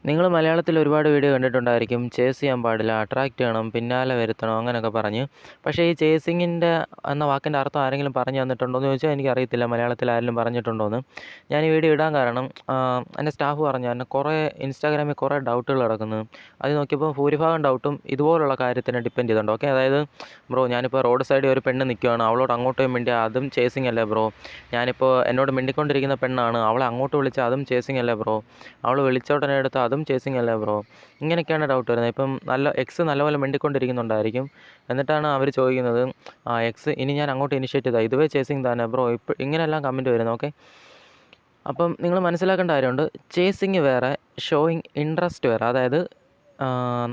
നിങ്ങൾ മലയാളത്തിൽ ഒരുപാട് വീഡിയോ കണ്ടിട്ടുണ്ടായിരിക്കും. ചേസ് ചെയ്യാൻ പാടില്ല, അട്രാക്റ്റ് ചെയ്യണം, പിന്നാലെ വരുത്തണം അങ്ങനെയൊക്കെ പറഞ്ഞ്. പക്ഷേ ഈ ചേസിങ്ങിൻ്റെ എന്ന വാക്കിൻ്റെ അർത്ഥം ആരെങ്കിലും പറഞ്ഞു തന്നിട്ടുണ്ടോ എന്ന് ചോദിച്ചാൽ എനിക്കറിയത്തില്ല മലയാളത്തിൽ ആരെങ്കിലും പറഞ്ഞിട്ടുണ്ടോയെന്ന്. ഞാൻ ഈ വീഡിയോ ഇടാൻ കാരണം എൻ്റെ സ്റ്റാഫ് പറഞ്ഞായിരുന്നു കുറേ ഇൻസ്റ്റാഗ്രാമിൽ കുറേ ഡൗട്ടുകൾ കിടക്കുന്നു. അത് നോക്കിയപ്പോൾ ഭൂരിഭാഗം ഡൗട്ടും ഇതുപോലുള്ള കാര്യത്തിനെ ഡിപ്പെൻഡ് ചെയ്തുണ്ട്. ഓക്കെ, അതായത് ബ്രോ ഞാനിപ്പോൾ റോഡ് സൈഡിൽ ഒരു പെണ്ണ് നിൽക്കുകയാണ്, അവളോട് അങ്ങോട്ട് പോയി മിണ്ടിയാൽ അതും ചേസിങ് അല്ലേ ബ്രോ? ഞാനിപ്പോൾ എന്നോട് മിണ്ടിക്കൊണ്ടിരിക്കുന്ന പെണ്ണാണ്, അവളെ അങ്ങോട്ട് വിളിച്ചാൽ അതും ചേസിങ് അല്ലേ ബ്രോ? അവൾ വിളിച്ചോടനെ എടുത്ത് അതും ചേസിങ് അല്ലേ ബ്രോ? ഇങ്ങനെയൊക്കെയാണ് ഡൗട്ട് വരുന്നത്. ഇപ്പം നല്ലപോലെ മിണ്ടിക്കൊണ്ടിരിക്കുന്നുണ്ടായിരിക്കും. എന്നിട്ടാണ് അവർ ചോദിക്കുന്നത്, എക്സ് ഇനി ഞാൻ അങ്ങോട്ട് ഇനിഷ്യേറ്റ് ചെയ്താൽ ഇതുവേ ചേസിങ് തന്നെ ബ്രോ? ഇപ്പോൾ ഇങ്ങനെയെല്ലാം കമൻറ്റ് വരുന്നത്. ഓക്കെ, അപ്പം നിങ്ങൾ മനസ്സിലാക്കേണ്ട കാര്യമുണ്ട്, ചേസിങ് വേറെ, ഷോയിങ് ഇൻട്രസ്റ്റ് വേറെ. അതായത്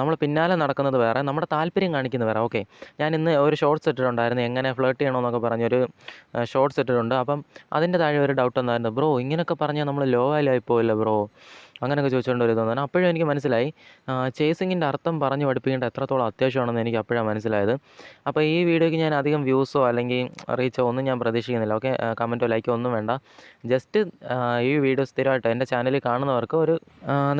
നമ്മൾ പിന്നാലെ നടക്കുന്നത് വേറെ, നമ്മുടെ താല്പര്യം കാണിക്കുന്നത് വേറെ. ഓക്കെ, ഞാൻ ഇന്ന് ഒരു ഷോർട്സ് ഇട്ടിട്ടുണ്ടായിരുന്നു, എങ്ങനെ ഫ്ലേർട്ട് ചെയ്യണമെന്നൊക്കെ പറഞ്ഞൊരു ഷോർട്സ് ഇട്ടിട്ടുണ്ട്. അപ്പം അതിൻ്റെ താഴെ ഒരു ഡൗട്ട് വന്നായിരുന്നു, ബ്രോ ഇങ്ങനെയൊക്കെ പറഞ്ഞാൽ നമ്മൾ ലോ വാല്യൂ പോയില്ല ബ്രോ? അങ്ങനെയൊക്കെ ചോദിച്ചുകൊണ്ട് ഒരു തോന്നുന്നു. അപ്പോഴും എനിക്ക് മനസ്സിലായി ചേസിങ്ങിൻ്റെ അർത്ഥം പറഞ്ഞു പഠിപ്പിക്കേണ്ട എത്രത്തോളം അത്യാവശ്യമാണെന്ന് എനിക്ക് അപ്പോഴാണ് മനസ്സിലായത്. അപ്പോൾ ഈ വീഡിയോയ്ക്ക് ഞാൻ അധികം വ്യൂസോ അല്ലെങ്കിൽ റീച്ചോ ഒന്നും ഞാൻ പ്രതീക്ഷിക്കുന്നില്ല. ഓക്കെ, കമൻറ്റോ ലൈക്കോ ഒന്നും വേണ്ട. ജസ്റ്റ് ഈ വീഡിയോ സ്ഥിരമായിട്ട് എൻ്റെ ചാനലിൽ കാണുന്നവർക്ക് ഒരു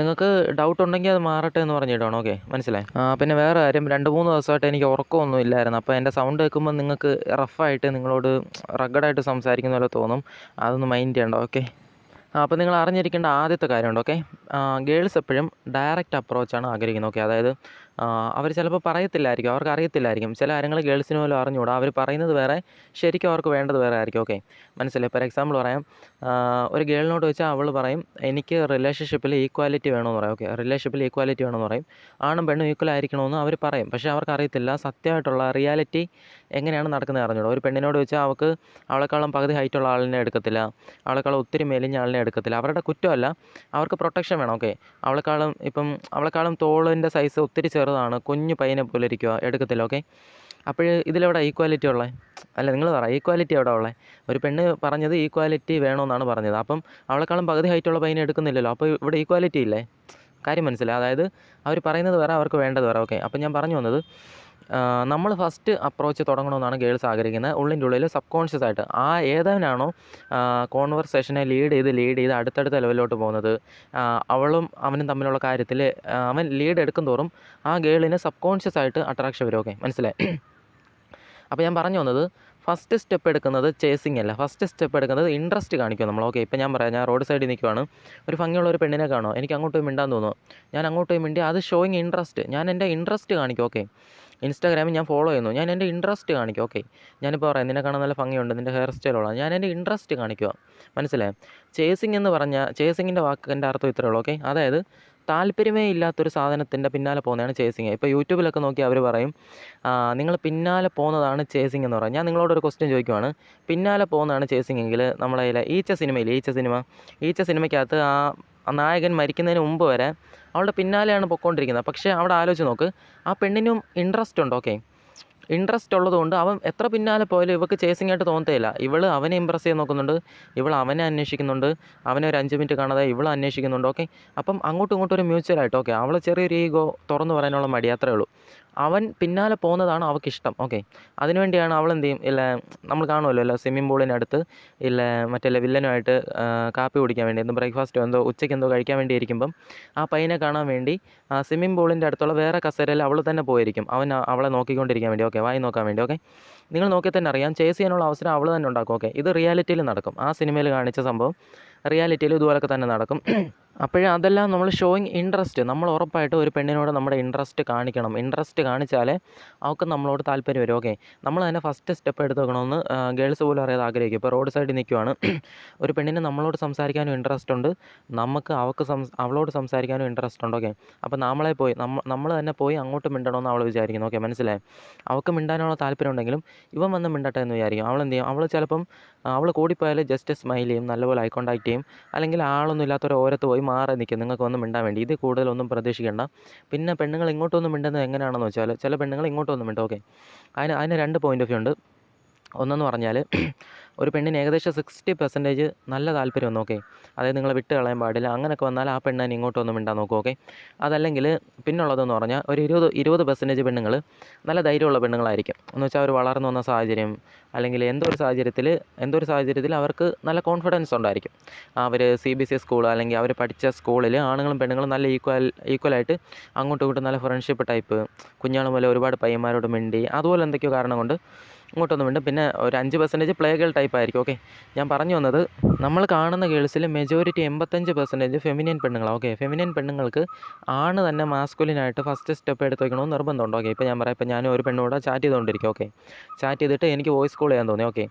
നിങ്ങൾക്ക് ഡൗട്ട് ഉണ്ടെങ്കിൽ അത് മാറട്ടെ എന്ന് പറഞ്ഞിട്ടാണ്. ഓക്കെ, മനസ്സിലായി. പിന്നെ വേറെ കാര്യം, 2-3 ദിവസമായിട്ട് എനിക്ക് ഉറക്കമൊന്നും ഇല്ലായിരുന്നു. അപ്പോൾ എൻ്റെ സൗണ്ട് കേൾക്കുമ്പോൾ നിങ്ങൾക്ക് റഫായിട്ട് നിങ്ങളോട് റഗ്ഗഡായിട്ട് സംസാരിക്കുന്ന പോലെ തോന്നും. അതൊന്ന് മൈൻഡ് ചെയ്യണ്ട. ഓക്കെ, അപ്പോൾ നിങ്ങൾ അറിഞ്ഞിരിക്കേണ്ട ആദ്യത്തെ കാര്യമുണ്ട്. ഓക്കെ, ഗേൾസ് എപ്പോഴും ഡയറക്റ്റ് അപ്രോച്ചാണ് ആഗ്രഹിക്കുന്നത്. ഓക്കെ, അതായത് അവർ ചിലപ്പോൾ പറയത്തില്ലായിരിക്കും, അവർക്ക് അറിയത്തില്ലായിരിക്കും. ചില കാര്യങ്ങൾ ഗേൾസിന് പോലും അറിഞ്ഞുകൂടാ. അവർ പറയുന്നത് വേറെ, ശരിക്കും അവർക്ക് വേണ്ടത് വേറെ ആയിരിക്കും. ഓക്കെ, മനസ്സിലായി. ഫോർ എക്സാമ്പിൾ പറയാം, ഒരു ഗേളിനോട് വെച്ചാൽ അവൾ പറയും എനിക്ക് റിലേഷൻഷിപ്പിൽ ഈക്വാലിറ്റി വേണമെന്ന് പറയും. ഓക്കെ, റിലേഷൻഷിപ്പിൽ ഈക്വാലിറ്റി വേണമെന്ന് പറയും. ആണും പെണ്ണും ഈക്വൽ ആയിരിക്കണമെന്ന് അവർ പറയും. പക്ഷേ അവർക്ക് അറിയത്തില്ല സത്യമായിട്ടുള്ള റിയാലിറ്റി എങ്ങനെയാണ് നടക്കുന്നത് അറിഞ്ഞൂടാ. ഒരു പെണ്ണിനോട് വെച്ചാൽ അവളെക്കാളും പകുതി ഹൈറ്റുള്ള ആളിനെ എടുക്കത്തില്ല, അവളെക്കാളും ഒത്തിരി മെലിഞ്ഞ ആളിനെ എടുക്കത്തില്ല. അവരുടെ കുറ്റമല്ല, അവർക്ക് പ്രൊട്ടക്ഷൻ വേണം. ഓക്കെ, അവളെക്കാളും തോളിൻ്റെ സൈസ് ഒത്തിരി ചെറുതാണ്, കുഞ്ഞു പയ്യനെ പോലെ ഇരിക്കുക, എടുക്കത്തില്ല. ഓക്കെ, അപ്പോൾ ഇതിലെവിടെ ഈക്വാലിറ്റി ഉള്ളത്? അല്ല, നിങ്ങൾ പറ, ഈക്വാലിറ്റി എവിടെ ഉള്ളത്? ഒരു പെണ്ണ് പറഞ്ഞത് ഈക്വാലിറ്റി വേണമെന്നാണ് പറഞ്ഞത്. അപ്പം അവളെക്കാളും പകുതി ഹൈറ്റുള്ള പയ്യനെ എടുക്കുന്നില്ലല്ലോ, അപ്പോൾ ഇവിടെ ഈക്വാലിറ്റി ഇല്ലേ? കാര്യം മനസ്സിലായി. അതായത് അവർ പറയുന്നത് വേറെ, അവർക്ക് വേണ്ടത് വേറെ. ഓക്കെ, അപ്പം ഞാൻ പറഞ്ഞു വന്നത്, നമ്മൾ ഫസ്റ്റ് അപ്രോച്ച് തുടങ്ങണമെന്നാണ് ഗേൾസ് ആഗ്രഹിക്കുന്നത്. ഉള്ളിൻ്റെ ഉള്ളിൽ സബ് കോൺഷ്യസ് ആയിട്ട് ഏതവനാണോ കോൺവെർസേഷനെ ലീഡ് ചെയ്ത് അടുത്തടുത്ത ലെവലിലോട്ട് പോകുന്നത്, അവളും അവനും തമ്മിലുള്ള കാര്യത്തിൽ അവൻ ലീഡ് എടുക്കും തോറും ആ ഗേളിന് സബ് കോൺഷ്യസ് ആയിട്ട് അട്രാക്ഷൻ വരും. ഓക്കെ, മനസ്സിലായി. അപ്പോൾ ഞാൻ പറഞ്ഞു വന്നത്, ഫസ്റ്റ് സ്റ്റെപ്പ് എടുക്കുന്നത് ചേസിങ് അല്ല, ഫസ്റ്റ് സ്റ്റെപ്പ് എടുക്കുന്നത് ഇൻട്രസ്റ്റ് കാണിക്കും നമ്മൾ. ഓക്കെ, ഇപ്പോൾ ഞാൻ പറയാം, ഞാൻ റോഡ് സൈഡിൽ നിൽക്കുവാണ്, ഒരു ഭംഗിയുള്ള ഒരു പെണ്ണിനെ കാണുമോ, എനിക്ക് അങ്ങോട്ട് പോയി മിണ്ടാൻ തോന്നുമോ, ഞാൻ അങ്ങോട്ട് പോയി മിണ്ടി, അത് ഷോയിങ് ഇൻട്രസ്റ്റ്. ഞാൻ എൻ്റെ ഇൻട്രസ്റ്റ് കാണിക്കും. ഓക്കെ, ഇൻസ്റ്റാഗ്രാമിൽ ഞാൻ ഫോളോ ചെയ്യുന്നു, ഞാൻ എൻ്റെ ഇൻട്രസ്റ്റ് കാണിക്കും. ഓക്കെ, ഞാനിപ്പോൾ പറയാം, നിന്നെ കാണാൻ നല്ല ഭംഗിയുണ്ട്, നിൻ്റെ ഹെയർ സ്റ്റൈലുള്ള, ഞാൻ എൻ്റെ ഇൻട്രസ്റ്റ് കാണിക്കുക. മനസ്സിലായി. ചേസിങ് എന്ന് പറഞ്ഞാൽ, ചേസിങ്ങിൻ്റെ വാക്കിൻ്റെ അർത്ഥം ഇത്രയേ ഉള്ളൂ. ഓക്കെ, അതായത് താല്പര്യമേ ഇല്ലാത്തൊരു സാധനത്തിൻ്റെ പിന്നാലെ പോകുന്നതാണ് ചേസിങ്. ഇപ്പോൾ യൂട്യൂബിലൊക്കെ നോക്കി അവർ പറയും നിങ്ങൾ പിന്നാലെ പോകുന്നതാണ് ചേസിങ് എന്ന് പറയും. ഞാൻ നിങ്ങളോടൊരു ക്വസ്റ്റ്യൻ ചോദിക്കുവാണ്, പിന്നാലെ പോകുന്നതാണ് ചേസിങ് എങ്കിൽ നമ്മളെ ഈച്ച സിനിമയ്ക്കകത്ത് ആ നായകൻ മരിക്കുന്നതിന് മുമ്പ് വരെ അവളുടെ പിന്നാലെയാണ് പൊയ്ക്കൊണ്ടിരിക്കുന്നത്. പക്ഷേ അവിടെ ആലോചിച്ച് നോക്ക്, ആ പെണ്ണിനും ഇൻട്രസ്റ്റ് ഉണ്ട്. ഓക്കെ, ഇൻട്രസ്റ്റ് ഉള്ളതുകൊണ്ട് അവൻ എത്ര പിന്നാലെ പോയാലും ഇവൾക്ക് ചേസിങ് ആയിട്ട് തോന്നത്തേയില്ല. ഇവൾ അവനെ ഇമ്പ്രസ് ചെയ്യാൻ നോക്കുന്നുണ്ട്, ഇവൾ അവനെ അന്വേഷിക്കുന്നുണ്ട്, അവനെ ഒരു 5 മിനിറ്റ് കാണാതെ ഇവൾ അന്വേഷിക്കുന്നുണ്ട്. ഓക്കെ, അപ്പം അങ്ങോട്ടും ഇങ്ങോട്ടും ഒരു മ്യൂച്വലായിട്ട്. ഓക്കെ, അവൾ ചെറിയൊരു ഈഗോ തുറന്നു പറയാനുള്ള മടി, അത്രേ ഉള്ളൂ. അവൻ പിന്നാലെ പോകുന്നതാണ് അവൾക്കിഷ്ടം. ഓക്കെ, അതിനുവേണ്ടിയാണ് അവൾ എന്ത് ചെയ്യും, നമ്മൾ കാണുമല്ലോ സ്വിമ്മിംഗ് പൂളിനടുത്ത് മറ്റേ വില്ലനുമായിട്ട് കാപ്പി കുടിക്കാൻ വേണ്ടി, ബ്രേക്ക്ഫാസ്റ്റോ ഉച്ചയ്ക്ക് കഴിക്കാൻ വേണ്ടി ഇരിക്കുമ്പം ആ പയ്യനെ കാണാൻ വേണ്ടി സ്വിമ്മിംഗ് പൂളിൻ്റെ അടുത്തുള്ള വേറെ കസേരയിൽ അവൾ തന്നെ പോയിരിക്കും, അവളെ നോക്കിക്കൊണ്ടിരിക്കാൻ വേണ്ടി. ഓക്കെ, വായി നോക്കാൻ വേണ്ടി. ഓക്കെ, നിങ്ങൾ നോക്കിയാൽ തന്നെ അറിയാം, ചേസ് ചെയ്യാനുള്ള അവസരം അവൾ തന്നെ ഉണ്ടാക്കും. ഓക്കെ, ഇത് റിയാലിറ്റിയിൽ നടക്കും. ആ സിനിമയിൽ കാണിച്ച സംഭവം റിയാലിറ്റിയിൽ ഇതുപോലൊക്കെ തന്നെ നടക്കും. അപ്പോഴേ അതെല്ലാം നമ്മൾ ഷോയിങ് ഇൻട്രസ്റ്റ്. നമ്മൾ ഉറപ്പായിട്ട് ഒരു പെണ്ണിനോട് നമ്മുടെ ഇൻട്രസ്റ്റ് കാണിക്കണം. ഇൻട്രസ്റ്റ് കാണിച്ചാലേ അവൾക്ക് നമ്മളോട് താല്പര്യം വരും. ഓക്കെ, നമ്മൾ തന്നെ ഫസ്റ്റ് സ്റ്റെപ്പ് എടുത്ത് വെക്കണമെന്ന് ഗേൾസ് പോലും അറിയാതെ ആഗ്രഹിക്കും. ഇപ്പോൾ റോഡ് സൈഡിൽ നിൽക്കുവാണ്, ഒരു പെണ്ണിന് നമ്മളോട് സംസാരിക്കാനും ഇൻട്രസ്റ്റ് ഉണ്ട്, നമുക്ക് അവളോട് സംസാരിക്കാനും ഇൻട്രസ്റ്റ് ഉണ്ട്. ഓക്കെ, അപ്പോൾ നമ്മൾ തന്നെ പോയി അങ്ങോട്ട് മിണ്ടണമെന്ന് അവൾ വിചാരിക്കുന്നു. ഓക്കെ, മനസ്സിലായി. അവൾക്ക് മിണ്ടാനുള്ള താല്പര്യം ഉണ്ടെങ്കിലും ഇവൻ വന്ന് മിണ്ടട്ടെ എന്ന് വിചാരിക്കും. അവൾ എന്ത് ചെയ്യും, അവൾ കൂടിപ്പോയാൽ ജസ്റ്റ് സ്മൈൽ ചെയ്യും, നല്ലപോലെ ഐ കോൺടാക്ട് ചെയ്യും, അല്ലെങ്കിൽ ആളൊന്നും ഇല്ലാത്തൊരു ഓരത്ത് പോയി മാറി നിൽക്കും നിങ്ങൾക്ക് വന്ന് മിണ്ടാൻ വേണ്ടി. ഇത് കൂടുതലൊന്നും പ്രതീക്ഷിക്കേണ്ട. പിന്നെ പെണ്ണുങ്ങൾ ഇങ്ങോട്ടൊന്നും മിണ്ടുന്നത് എങ്ങനെയാണെന്ന് വെച്ചാൽ, ചില പെണ്ണുങ്ങൾ ഇങ്ങോട്ടൊന്നും മിണ്ടും. ഓക്കെ, അതിന് 2 പോയിൻ്റ് ഓഫ് വ്യൂ ഉണ്ട്. ഒന്നെന്ന് പറഞ്ഞാൽ ഒരു പെണ്ണിന് ഏകദേശം 60% നല്ല താല്പര്യം വന്നു. ഓക്കെ, അതായത് നിങ്ങളെ വിട്ട് കളയാൻ പാടില്ല. അങ്ങനെയൊക്കെ വന്നാൽ ആ പെണ്ണ് തന്നെ ഇങ്ങോട്ടൊന്നും മിണ്ടാൻ നോക്കും. ഓക്കെ, അതല്ലെങ്കിൽ പിന്നുള്ളതെന്ന് പറഞ്ഞാൽ ഒരു 20% പെണ്ണുങ്ങൾ നല്ല ധൈര്യമുള്ള പെണ്ണുങ്ങളായിരിക്കും. എന്ന് വെച്ചാൽ അവർ വളർന്നു വന്ന സാഹചര്യം, അല്ലെങ്കിൽ എന്തോ ഒരു സാഹചര്യത്തിൽ അവർക്ക് നല്ല കോൺഫിഡൻസ് ഉണ്ടായിരിക്കും. അവർ CBSE സ്കൂൾ അല്ലെങ്കിൽ അവർ പഠിച്ച സ്കൂളിൽ ആണുങ്ങളും പെണ്ണുങ്ങളും നല്ല ഈക്വലായിട്ട് അങ്ങോട്ടും ഇങ്ങോട്ടും നല്ല ഫ്രണ്ട്ഷിപ്പ് ടൈപ്പ്, കുഞ്ഞാൾ മുതൽ ഒരുപാട് പയ്യന്മാരോട് മിണ്ടി, അതുപോലെ എന്തൊക്കെയോ കാരണം കൊണ്ട് ഇങ്ങോട്ടൊന്നും മിണ്ടും. പിന്നെ ഒരു 5% പ്ലേ ഗേൾ ടൈപ്പ് ആയിരിക്കും. ഓക്കെ, ഞാൻ പറഞ്ഞു വന്നത് നമ്മൾ കാണുന്ന ഗേൾസിൽ മെജോറിറ്റി 85% ഫെമിനിയൻ പെണ്ണുങ്ങളാണ്. ഓക്കെ, ഫെമിനിയൻ പെണ്ണുങ്ങൾക്ക് ആണ് തന്നെ മാസ്കുലിനായിട്ട് ഫസ്റ്റ് സ്റ്റെപ്പ് എടുത്ത് വയ്ക്കണമെന്ന് നിർബന്ധമുണ്ട്. ഓക്കെ, ഇപ്പോൾ ഞാൻ പറയാം, ഇപ്പോൾ ഞാൻ ഒരു പെണ്ണോട് ചാറ്റ് ചെയ്തുകൊണ്ടിരിക്കും. ഓക്കെ, ചാറ്റ് ചെയ്തിട്ട് എനിക്ക് വോയിസ് കോൾ ചെയ്യാൻ തോന്നി. ഓക്കെ,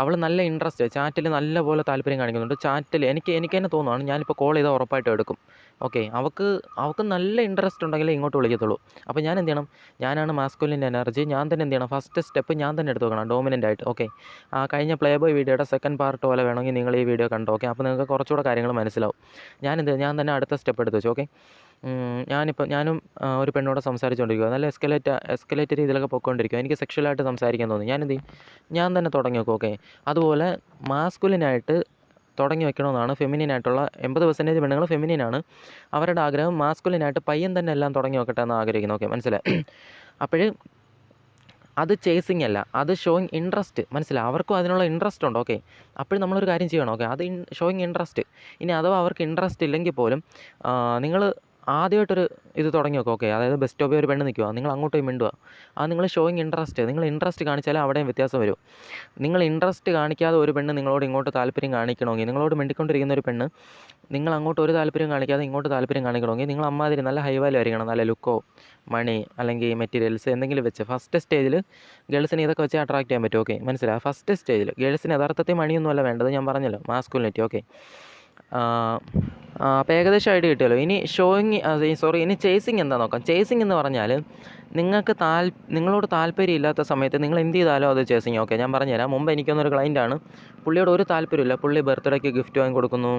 അവൾ നല്ല ഇൻട്രസ്റ്റ് ചാറ്റിൽ നല്ലപോലെ താല്പര്യം കാണിക്കുന്നുണ്ട്. ചാറ്റിൽ എനിക്ക് തന്നെ തോന്നുവാണ് ഞാനിപ്പോൾ കോൾ ചെയ്താൽ ഉറപ്പായിട്ടും എടുക്കും. ഓക്കെ, അവൾക്ക് നല്ല ഇൻട്രസ്റ്റ് ഉണ്ടെങ്കിലേ ഇങ്ങോട്ട് വിളിക്കത്തുള്ളൂ. അപ്പോൾ ഞാൻ എന്ത് ചെയ്യണം? ഞാനാണ് മാസ്കുലിൻ എനർജി, ഞാൻ തന്നെ എന്ത് ചെയ്യണം? ഫസ്റ്റ് സ്റ്റെപ്പ് ഞാൻ തന്നെ എടുത്ത് വെക്കണം, ഡോമിനൻ്റ് ആയിട്ട്. ഓക്കെ, കഴിഞ്ഞ പ്ലേ ബോയ് വീഡിയോയുടെ സെക്കൻഡ് പാർട്ട് പോലെ വേണമെങ്കിൽ നിങ്ങൾ ഈ വീഡിയോ കണ്ടോ. ഓക്കെ, അപ്പോൾ നിങ്ങൾക്ക് കുറച്ചുകൂടെ കാര്യങ്ങൾ മനസ്സിലാവും. ഞാൻ തന്നെ അടുത്ത സ്റ്റെപ്പ് എടുത്ത് വെച്ചു. ഓക്കെ, ഞാനും ഒരു പെണ്ണോട് സംസാരിച്ചുകൊണ്ടിരിക്കുക, നല്ല എസ്കലേറ്റ് രീതിയിലൊക്കെ പൊയ്ക്കൊണ്ടിരിക്കുക. എനിക്ക് സെക്ഷലായിട്ട് സംസാരിക്കാൻ തോന്നി. ഞാൻ എന്ത് ചെയ്യും? ഞാൻ തന്നെ തുടങ്ങി വെക്കും. ഓക്കെ, അതുപോലെ മാസ്കുലിനായിട്ട് തുടങ്ങി വെക്കണമെന്നാണ് ഫെമിനിനായിട്ടുള്ള 80% പെണ്ണുങ്ങൾ ഫെമിനിനാണ്. അവരുടെ ആഗ്രഹം മാസ്കുലിനായിട്ട് പയ്യൻ തന്നെ എല്ലാം തുടങ്ങി വെക്കട്ടെ എന്ന് ആഗ്രഹിക്കുന്നു. ഓക്കെ, മനസ്സിലായി? അപ്പോൾ അത് ചേസിങ് അല്ല, അത് ഷോയിങ് ഇൻട്രസ്റ്റ്. മനസ്സിലായി? അവർക്കും അതിനുള്ള ഇൻട്രസ്റ്റ് ഉണ്ട്. ഓക്കെ, അപ്പോൾ നമ്മളൊരു കാര്യം ചെയ്യണം. ഓക്കെ, അത് ഷോയിങ് ഇൻട്രസ്റ്റ്. ഇനി അഥവാ അവർക്ക് ഇൻട്രസ്റ്റ് ഇല്ലെങ്കിൽ പോലും നിങ്ങൾ ആദ്യമായിട്ടൊരു ഇത് തുടങ്ങി വെക്കുക. ഓക്കെ, അതായത് ബസ് സ്റ്റോപ്പിൽ ഒരു പെണ്ണ് നിൽക്കുക, നിങ്ങൾ അങ്ങോട്ട് പോയി മിണ്ടുക. അത് നിങ്ങൾ ഷോയിങ് ഇൻട്രസ്റ്റ്. നിങ്ങൾ ഇൻട്രസ്റ്റ് കാണിച്ചാലേ അവിടെയും വ്യത്യാസം വരും. നിങ്ങൾ ഇൻട്രസ്റ്റ് കാണിക്കാതെ ഒരു പെണ്ണ് നിങ്ങളോട് ഇങ്ങോട്ട് താല്പര്യം കാണിക്കണമെങ്കിൽ, നിങ്ങളോട് മിണ്ടിക്കൊണ്ടിരിക്കുന്ന ഒരു പെണ്ണ് നിങ്ങൾ അങ്ങോട്ട് ഒരു താല്പര്യം കാണിക്കാതെ ഇങ്ങോട്ട് താല്പര്യം കാണിക്കണമെങ്കിൽ നിങ്ങൾ അമ്മാതിരി നല്ല ഹൈ വാല്യൂ ആയിരിക്കണം. നല്ല ലുക്കോ മണി അല്ലെങ്കിൽ മെറ്റീരിയൽസ് എന്തെങ്കിലും വെച്ച് ഫസ്റ്റ് സ്റ്റേജിൽ ഗേൾസിനെ ഇതൊക്കെ വെച്ച് അട്രാക്ട് ചെയ്യാൻ പറ്റും. ഓക്കെ, മനസ്സിലായി? ഫസ്റ്റ് സ്റ്റേജിൽ ഗേൾസിന് യഥാർത്ഥത്തിൽ മണിയൊന്നുമല്ല വേണ്ടത്, ഞാൻ പറഞ്ഞല്ലോ, മാസ്കുലിനിറ്റി. ഓക്കെ, അപ്പോൾ ഏകദേശം ഐഡിയ കിട്ടിയല്ലോ. ഇനി ഇനി ചേസിങ് എന്താ നോക്കാം. ചേസിങ് എന്ന് പറഞ്ഞാൽ നിങ്ങളോട് താല്പര്യം ഇല്ലാത്ത സമയത്ത് നിങ്ങൾ എന്ത് ചെയ്താലും അത് ചേസിങ്. ഓക്കെ, ഞാൻ പറഞ്ഞുതരാം. മുമ്പ് എനിക്കൊന്നൊരു ക്ലൈൻ്റാണ്, പുള്ളിയോട് ഒരു താല്പര്യമില്ല. പുള്ളി ബർത്ത്ഡേക്ക് ഗിഫ്റ്റ് വാങ്ങി കൊടുക്കുന്നു,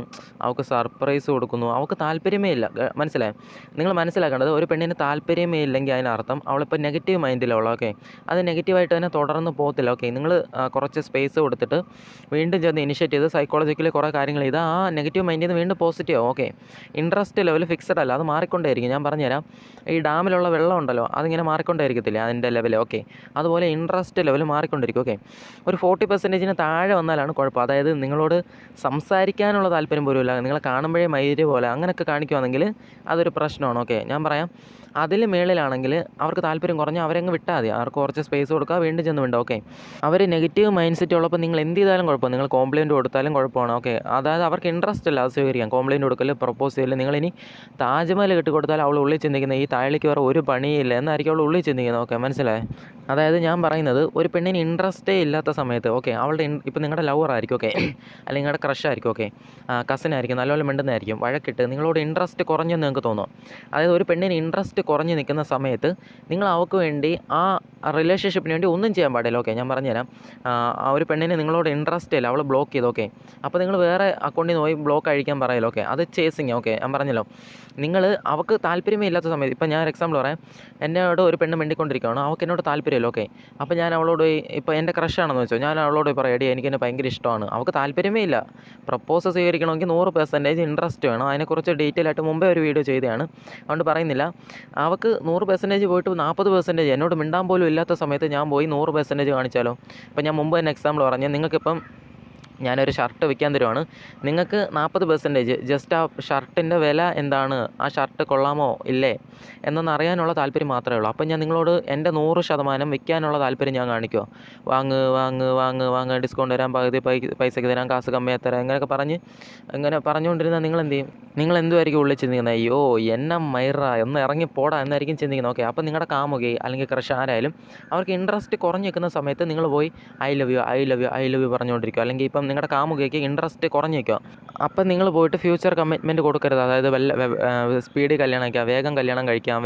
അവൾക്ക് സർപ്രൈസ് കൊടുക്കുന്നു, അവൾക്ക് താല്പര്യമേ ഇല്ല. മനസ്സിലായി? നിങ്ങൾ മനസ്സിലാക്കേണ്ടത്, ഒരു പെണ്ണിന് താല്പര്യമേ ഇല്ലെങ്കിൽ അതിനർത്ഥം അവളിപ്പോൾ നെഗറ്റീവ് മൈൻഡിലുള്ള. ഓക്കെ, അത് നെഗറ്റീവായിട്ട് തന്നെ തുടർന്ന് പോകത്തില്ല. ഓക്കെ, നിങ്ങൾ കുറച്ച് സ്പേസ് കൊടുത്തിട്ട് വീണ്ടും ചെന്ന് ഇനിഷ്യേറ്റ് ചെയ്ത് സൈക്കോളജിക്കലി കുറേ കാര്യങ്ങൾ ചെയ്ത് ആ നെഗറ്റീവ് മൈൻഡിൽ നിന്ന് വീണ്ടും പോസിറ്റീവ് ആവും. ഓക്കെ, ഇൻട്രസ്റ്റ് ലെവൽ ഫിക്സഡ് അല്ല, അത് മാറിക്കൊണ്ടേയിരിക്കും. ഞാൻ പറഞ്ഞുതരാം, ഈ ഡാമിലുള്ള വെള്ളം ഉണ്ടല്ലോ, അതിങ്ങനെ മാറിക്കൊണ്ടേയിരിക്കത്തില്ല അതിൻ്റെ ലെവൽ. ഓക്കെ, അതുപോലെ ഇൻട്രസ്റ്റ് ലെവൽ മാറിക്കൊണ്ടിരിക്കും. ഓക്കെ, ഒരു 40% താഴെ വന്നാലാണ് കുഴപ്പം. അതായത് നിങ്ങളോട് സംസാരിക്കാനുള്ള താല്പര്യം പോലും ഇല്ല, നിങ്ങളെ കാണുമ്പോഴേ മയിര് പോലെ അങ്ങനെയൊക്കെ കാണിക്കുവാണെങ്കിൽ അതൊരു പ്രശ്നമാണ്. ഓക്കെ, ഞാൻ പറയാം, അതിൽ മേളിലാണെങ്കിൽ അവർക്ക് താല്പര്യം കുറഞ്ഞാൽ അവരങ്ങ് വിട്ടാൽ മതി. അവർക്ക് കുറച്ച് സ്പേസ് കൊടുക്കുക, വീണ്ടും ചെന്ന് വിടുക. ഓക്കെ, അവർ നെഗറ്റീവ് മൈൻഡ് സെറ്റ് ഉള്ളപ്പോൾ നിങ്ങൾ എന്ത് ചെയ്താലും കുഴപ്പമില്ല, നിങ്ങൾ കോംപ്ലയിൻറ്റ് കൊടുത്താലും കുഴപ്പമാണ്. ഓക്കെ, അതായത് അവർക്ക് ഇൻട്രസ്റ്റ് ഇല്ല അത് സ്വീകരിക്കാം. കോംപ്ലയിൻറ്റ് കൊടുക്കൽ, പ്രപ്പോസ് ചെയ്യൽ. നിങ്ങളിനി താജ്മഹൽ കെട്ടിക്കൊടുത്താൽ അവൾ ഉള്ളിൽ ചിന്തിക്കുന്നത് ഈ താഴേക്ക് വേറെ ഒരു പണിയില്ല എന്നായിരിക്കും അവൾ ഉള്ളിൽ ചിന്തിക്കുന്നത്. ഓക്കെ, മനസ്സിലായി? അതായത് ഞാൻ പറയുന്നത്, ഒരു പെണ്ണിന് ഇൻട്രസ്റ്റേ ഇല്ലാത്ത സമയത്ത്, ഓക്കെ, അവളുടെ ഇപ്പോൾ നിങ്ങളുടെ ലവർ ആയിരിക്കും. ഓക്കെ, അല്ലെങ്കിൽ നിങ്ങളുടെ ക്രഷ് ആയിരിക്കും. ഓക്കെ, കസിൻ ആയിരിക്കും, നല്ലപോലെ മിണ്ടുന്നതായിരിക്കും, വഴക്കിട്ട് നിങ്ങളോട് ഇൻട്രസ്റ്റ് കുറഞ്ഞെന്ന് നിങ്ങൾക്ക് തോന്നും. അതായത് ഒരു പെണ്ണിന് ഇൻട്രസ്റ്റ് കുറഞ്ഞ് നിൽക്കുന്ന സമയത്ത് നിങ്ങൾ അവൾക്ക് വേണ്ടി ആ റിലേഷൻഷിപ്പിന് വേണ്ടി ഒന്നും ചെയ്യാൻ പാടില്ല. ഓക്കെ, ഞാൻ പറഞ്ഞുതരാം. ആ ഒരു പെണ്ണിന് നിങ്ങളോട് ഇൻട്രസ്റ്റ് ഇല്ല, അവൾ ബ്ലോക്ക് ചെയ്തു. ഓക്കെ, അപ്പോൾ നിങ്ങൾ വേറെ അക്കൗണ്ടിൽ നിന്ന് പോയി ബ്ലോക്ക് അഴിക്കാൻ പറയല്ലോ. ഓക്കെ, അത് ചേസിങ്. ഓക്കെ, ഞാൻ പറഞ്ഞല്ലോ, നിങ്ങൾ അവൾക്ക് താല്പര്യമേ ഇല്ലാത്ത സമയത്ത്, ഇപ്പോൾ ഞാൻ ഒരു എക്സാമ്പിൾ പറയാം, എന്നോട് ഒരു പെണ്ണ് മിണ്ടിക്കൊണ്ടിരിക്കുകയാണ്, അവൾക്ക് എന്നോട് താല്പര്യമല്ലോ. ഓക്കെ, അപ്പോൾ ഞാൻ അവളോട് ഇപ്പോൾ എൻ്റെ ക്രഷാണെന്ന് വെച്ചോ, ഞാൻ അവളോട് പറയാം, എടി എനിക്ക് എന്നെ ഭയങ്കര ഇഷ്ടമാണ്, അവൾക്ക് താല്പര്യമേ ഇല്ല. പ്രപ്പോസ് സ്വീകരിക്കണമെങ്കിൽ 100% ഇൻട്രസ്റ്റ് വേണം. അതിനെക്കുറിച്ച് ഡീറ്റെയിൽ ആയിട്ട് മുമ്പേ ഒരു വീഡിയോ ചെയ്തതാണ്, അതുകൊണ്ട് പറയുന്നില്ല. അവൾക്ക് 100% പോയിട്ട് 40% എന്നോട് മിണ്ടാൻ പോലും ഇല്ലാത്ത സമയത്ത് ഞാൻ പോയി 100% കാണിച്ചാലോ? ഇപ്പോൾ ഞാൻ മുമ്പ് തന്നെ എക്സാമ്പിൾ പറഞ്ഞു, നിങ്ങൾക്കിപ്പം ഞാനൊരു ഷർട്ട് വിൽക്കാൻ തരുവാണ്, നിങ്ങൾക്ക് 40% ജസ്റ്റ് ആ ഷർട്ടിൻ്റെ വില എന്താണ്, ആ ഷർട്ട് കൊള്ളാമോ ഇല്ലേ എന്നൊന്ന് അറിയാനുള്ള താല്പര്യം മാത്രമേ ഉള്ളൂ. അപ്പം ഞാൻ നിങ്ങളോട് എൻ്റെ 100% വിൽക്കാനുള്ള താല്പര്യം ഞാൻ കാണിക്കുമോ? വാങ്ങ് ഡിസ്കൗണ്ട് തരാം, പകുതി പൈസയ്ക്ക് തരാം, കാശ് കമ്മിയായി തരാം, ഇങ്ങനെയൊക്കെ ഇങ്ങനെ പറഞ്ഞുകൊണ്ടിരുന്നാൽ നിങ്ങൾ എന്തുമായിരിക്കും ഉള്ളിൽ ചിന്തിക്കുന്നത്? അയ്യോ എന്നെ മൈറ ഒന്ന് ഇറങ്ങിപ്പോടാ എന്നായിരിക്കും ചിന്തിക്കുന്നത്. ഓക്കെ, അപ്പം നിങ്ങളുടെ കാമുകി അല്ലെങ്കിൽ ക്രഷ് ആരായാലും അവർക്ക് ഇൻട്രസ്റ്റ് കുറഞ്ഞ് നിൽക്കുന്ന സമയത്ത് നിങ്ങൾ പോയി ഐ ലവ് യു പറഞ്ഞുകൊണ്ടിരിക്കുക. അല്ലെങ്കിൽ ഇപ്പം നിങ്ങളുടെ കാമുകിക്ക് ഇൻട്രസ്റ്റ് കുറഞ്ഞിരിക്കുക. അപ്പം നിങ്ങൾ പോയിട്ട് ഫ്യൂച്ചർ കമ്മിറ്റ്മെൻറ്റ് കൊടുക്കരുത്. അതായത് സ്പീഡിൽ കല്യാണം കഴിക്കാം,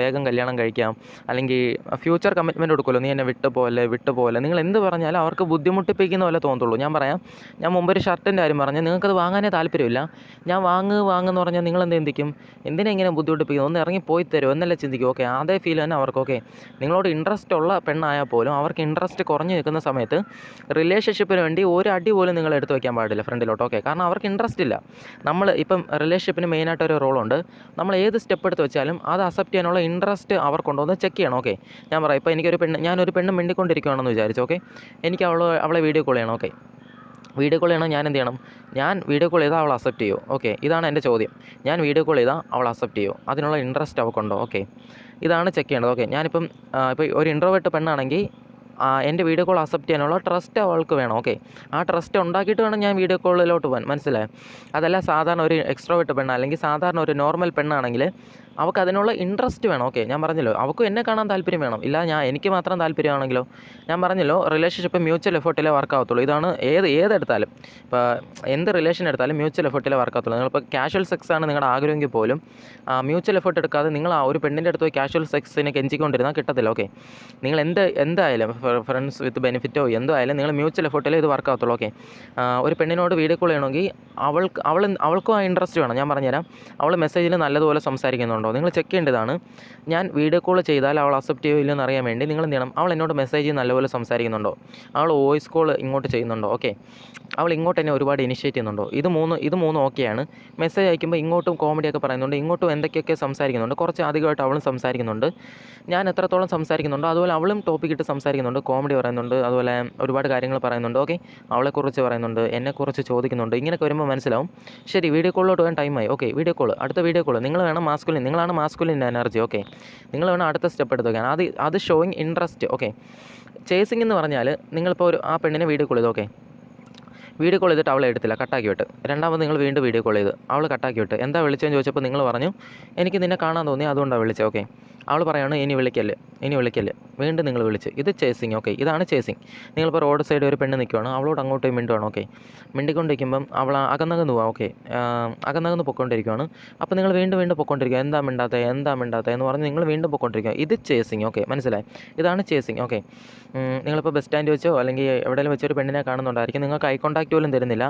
വേഗം കല്യാണം കഴിക്കാം, അല്ലെങ്കിൽ ഫ്യൂച്ചർ കമ്മിറ്റ്മെൻറ്റ് കൊടുക്കുമല്ലോ, നീ എന്നെ വിട്ടുപോലെ നിങ്ങൾ എന്ത് പറഞ്ഞാലും അവർക്ക് ബുദ്ധിമുട്ടിപ്പിക്കുന്ന പോലെ തോന്നത്തുള്ളൂ. ഞാൻ മുമ്പൊരു ഷർട്ടിൻ്റെ കാര്യം പറഞ്ഞു, നിങ്ങൾക്കത് വാങ്ങാനേ താല്പര്യമില്ല. ഞാൻ വാങ്ങുമെന്ന് പറഞ്ഞാൽ നിങ്ങൾ എന്തിക്കും, എന്തിനാ ഇങ്ങനെ ബുദ്ധിമുട്ടിപ്പിക്കുന്നു, ഒന്ന് ഇറങ്ങി പോയി തരുമോ എന്നല്ലേ ചിന്തിക്കും. ഓക്കെ, അതേ ഫീൽ തന്നെ അവർക്ക്. ഓക്കെ, നിങ്ങളോട് ഇൻട്രസ്റ്റ് ഉള്ള പെണ്ണായാൽ പോലും അവർക്ക് ഇൻട്രസ്റ്റ് കുറഞ്ഞ് നിൽക്കുന്ന സമയത്ത് റിലേഷൻഷിപ്പിന് വേണ്ടി ഒരു അടി പോലും നിങ്ങൾ എടുത്ത് വയ്ക്കാൻ പാടില്ല ഫ്രണ്ടിലോട്ട്. ഓക്കെ, കാരണം അവർക്ക് ഇൻട്രസ്റ്റ് ഇല്ല. നമ്മൾ ഇപ്പം റിലേഷൻഷിപ്പിന് മെയിനായിട്ടൊരു റോളുണ്ട്. നമ്മൾ ഏത് സ്റ്റെപ്പ് എടുത്ത് വെച്ചാലും അത് അക്സെപ്റ്റ് ചെയ്യാനുള്ള ഇൻട്രസ്റ്റ് അവർക്കുണ്ടോ എന്ന് ചെക്ക് ചെയ്യണം. ഓക്കെ, ഞാൻ പറയാം, ഇപ്പോൾ ഞാനൊരു പെണ്ണ് മിണ്ടിക്കൊണ്ടിരിക്കുകയാണെന്ന് വിചാരിച്ചു. ഓക്കെ, എനിക്ക് അവളെ വീഡിയോ കോൾ ചെയ്യണം. ഓക്കെ, വീഡിയോ കോൾ ചെയ്യണം, ഞാൻ എന്ത് ചെയ്യണം? ഞാൻ വീഡിയോ കോൾ ചെയ്താൽ അവൾ അക്സെപ്റ്റ് ചെയ്യുമോ? ഓക്കെ, ഇതാണ് എൻ്റെ ചോദ്യം. ഞാൻ വീഡിയോ കോൾ ചെയ്താൽ അവൾ അക്സെപ്റ്റ് ചെയ്യുമോ? അതിനുള്ള ഇൻട്രസ്റ്റ് അവൾക്കുണ്ടോ? ഓക്കെ, ഇതാണ് ചെക്ക് ചെയ്യേണ്ടത്. ഓക്കെ, ഞാനിപ്പം ഇപ്പോൾ ഒരു ഇൻട്രോവേർട്ട് പെണ്ണാണെങ്കിൽ എൻ്റെ വീഡിയോ കോൾ അക്സെപ്റ്റ് ചെയ്യാനുള്ള ട്രസ്റ്റ് അവൾക്ക് വേണം. ഓക്കെ, ആ ട്രസ്റ്റ് ഉണ്ടാക്കിയിട്ട് വേണം ഞാൻ വീഡിയോ കോളിലോട്ട് പോകാൻ. മനസ്സിലായോ? അതല്ല സാധാരണ ഒരു എക്സ്ട്രോവേർട്ട് പെണ്ണ് അല്ലെങ്കിൽ സാധാരണ ഒരു നോർമൽ പെണ്ണാണെങ്കിൽ അവൾക്ക് അതിനുള്ള ഇൻട്രസ്റ്റ് വേണം. ഓക്കെ, ഞാൻ പറഞ്ഞല്ലോ, അവൾക്കും എന്നെ കാണാൻ താല്പര്യം വേണം. ഇല്ല എനിക്ക് മാത്രം താല്പര്യമാണെങ്കിലോ? ഞാൻ പറഞ്ഞല്ലോ, റിലേഷൻഷിപ്പ് മ്യൂച്വൽ എഫേർട്ടിലേ വർക്കാവത്തുള്ളൂ. ഇതാണ് ഏതെടുത്താലും, ഇപ്പോൾ എന്ത് റിലേഷൻ എടുത്താലും മ്യൂച്വൽ എഫേർട്ടിലേ വർക്കാവത്തുള്ളൂ. നിങ്ങളിപ്പോൾ കാഷ്വൽ സെക്സ് ആണ് നിങ്ങളുടെ ആഗ്രഹമെങ്കിൽ പോലും മ്യൂച്വൽ എഫേർട്ട് എടുക്കാതെ നിങ്ങൾ ആ ഒരു പെണ്ണിൻ്റെ അടുത്ത് പോയി കാഷ്വൽ സെക്സിനെ കെഞ്ചിക്കൊണ്ടിരുന്നാൽ കിട്ടത്തില്ല. ഓക്കെ, നിങ്ങൾ എന്തായാലും ഫ്രണ്ട്സ് വിത്ത് ബെനിഫിറ്റോ എന്തായാലും നിങ്ങൾ മ്യൂച്വൽ എഫേർട്ടിലേ ഇത് വർക്കാവത്തുള്ളൂ. ഓക്കെ, ഒരു പെണ്ണിനോട് വീഡിയോ കോൾ ചെയ്യണമെങ്കിൽ അവൾക്കും ആ ഇൻട്രസ്റ്റ് വേണം. ഞാൻ പറഞ്ഞുതരാം, അവൾ മെസ്സേജിൽ നല്ലതുപോലെ സംസാരിക്കുന്നുണ്ടോ നിങ്ങൾ ചെക്ക് ചെയ്യേണ്ടതാണ്. ഞാൻ വീഡിയോ കോൾ ചെയ്താൽ അവൾ അക്സെപ്റ്റ് ചെയ്യോ ഇല്ലെന്ന് അറിയാൻ വേണ്ടി നിങ്ങൾ എന്ത് ചെയ്യണം? അവൾ എന്നോട് മെസ്സേജ് നല്ലപോലെ സംസാരിക്കുന്നുണ്ടോ, അവൾ വോയിസ് കോൾ ഇങ്ങോട്ട് ചെയ്യുന്നുണ്ടോ, ഓക്കെ, അവൾ ഇങ്ങോട്ട് എന്നെ ഒരുപാട് ഇനിഷ്യേറ്റ് ചെയ്യുന്നുണ്ടോ, ഇത് മൂന്നും ഓക്കെയാണ്. മെസ്സേജ് അയക്കുമ്പോൾ ഇങ്ങോട്ടും കോമഡിയൊക്കെ പറയുന്നുണ്ട്, ഇങ്ങോട്ടും എന്തൊക്കെയൊക്കെ സംസാരിക്കുന്നുണ്ട്, കുറച്ച് അധികമായിട്ട് അവളും സംസാരിക്കുന്നുണ്ട്. ഞാൻ എത്രത്തോളം സംസാരിക്കുന്നുണ്ടോ അതുപോലെ അവളും ടോപ്പിക് ഇട്ട് സംസാരിക്കുന്നുണ്ട്, കോമഡി പറയുന്നുണ്ട്, അതുപോലെ ഒരുപാട് കാര്യങ്ങൾ പറയുന്നുണ്ട്. ഓക്കെ, അവളെക്കുറിച്ച് പറയുന്നുണ്ട്, എന്നെക്കുറിച്ച് ചോദിക്കുന്നുണ്ട്. ഇങ്ങനെയൊക്കെ വരുമ്പോൾ മനസ്സിലാവും, ശരി വീഡിയോ കോളിലോട്ട് പോകാൻ ടൈമായി. ഓക്കെ, അടുത്ത വീഡിയോ കോൾ നിങ്ങൾ വേണം. നിങ്ങളാണ് മാസ്കുലിൻ എനർജി. ഓക്കെ, നിങ്ങൾ വേണം അടുത്ത സ്റ്റെപ്പ് എടുത്ത് വയ്ക്കാൻ. അത് ഷോയിങ് ഇൻട്രസ്റ്റ്. ഓക്കെ, ചേസിങ് എന്ന് പറഞ്ഞാൽ നിങ്ങളിപ്പോൾ ആ പെണ്ണിനെ വീഡിയോ കോൾ ചെയ്തു. ഓക്കെ, വീഡിയോ കോൾ ചെയ്തിട്ട് അവളെ എടുത്തില്ല, കട്ടാക്കി വിട്ട്. രണ്ടാമത് നിങ്ങൾ വീണ്ടും വീഡിയോ കോൾ ചെയ്ത് അവൾ കട്ടാക്കി വിട്ട്. എന്താ വിളിച്ചതെന്ന് ചോദിച്ചപ്പോൾ നിങ്ങൾ പറഞ്ഞു, എനിക്ക് നിന്നെ കാണാൻ തോന്നി, അതുകൊണ്ടാണ് വിളിച്ചത്. ഓക്കെ, അവൾ പറയാണ് ഇനി വിളിക്കല്ലേ. വീണ്ടും നിങ്ങൾ വിളിച്ച്. ഇത് ചേസിങ്. ഓക്കെ, ഇതാണ് ചേസിങ്. നിങ്ങളിപ്പോൾ റോഡ് സൈഡ് ഒരു പെണ്ണ് നിൽക്കുവാണ്, അവളോട് അങ്ങോട്ട് മിണ്ടുവാണ്. ഓക്കെ, മിണ്ടിക്കൊണ്ടിരിക്കുമ്പം അവൾ അകന്നകന്ന് പോവാം. ഓക്കെ, അകന്നകന്ന് പൊയ്ക്കൊണ്ടിരിക്കുകയാണ്. അപ്പോൾ നിങ്ങൾ വീണ്ടും പൊയ്ക്കൊണ്ടിരിക്കുക, എന്താ മിണ്ടാത്ത എന്ന് പറഞ്ഞ് നിങ്ങൾ വീണ്ടും പൊയ്ക്കൊണ്ടിരിക്കുക. ഇത് ചേസിങ്. ഓക്കെ, മനസ്സിലായി? ഇതാണ് ചേസിങ്. ഓക്കെ, നിങ്ങളിപ്പോൾ ബസ് സ്റ്റാൻഡ് വെച്ചോ അല്ലെങ്കിൽ എവിടെയെങ്കിലും വെച്ചൊരു പെണ്ണിനെ കാണുന്നുണ്ടായിരിക്കും, നിങ്ങൾക്ക് ഐ കോൺടാക്റ്റ് പോലും തരുന്നില്ല.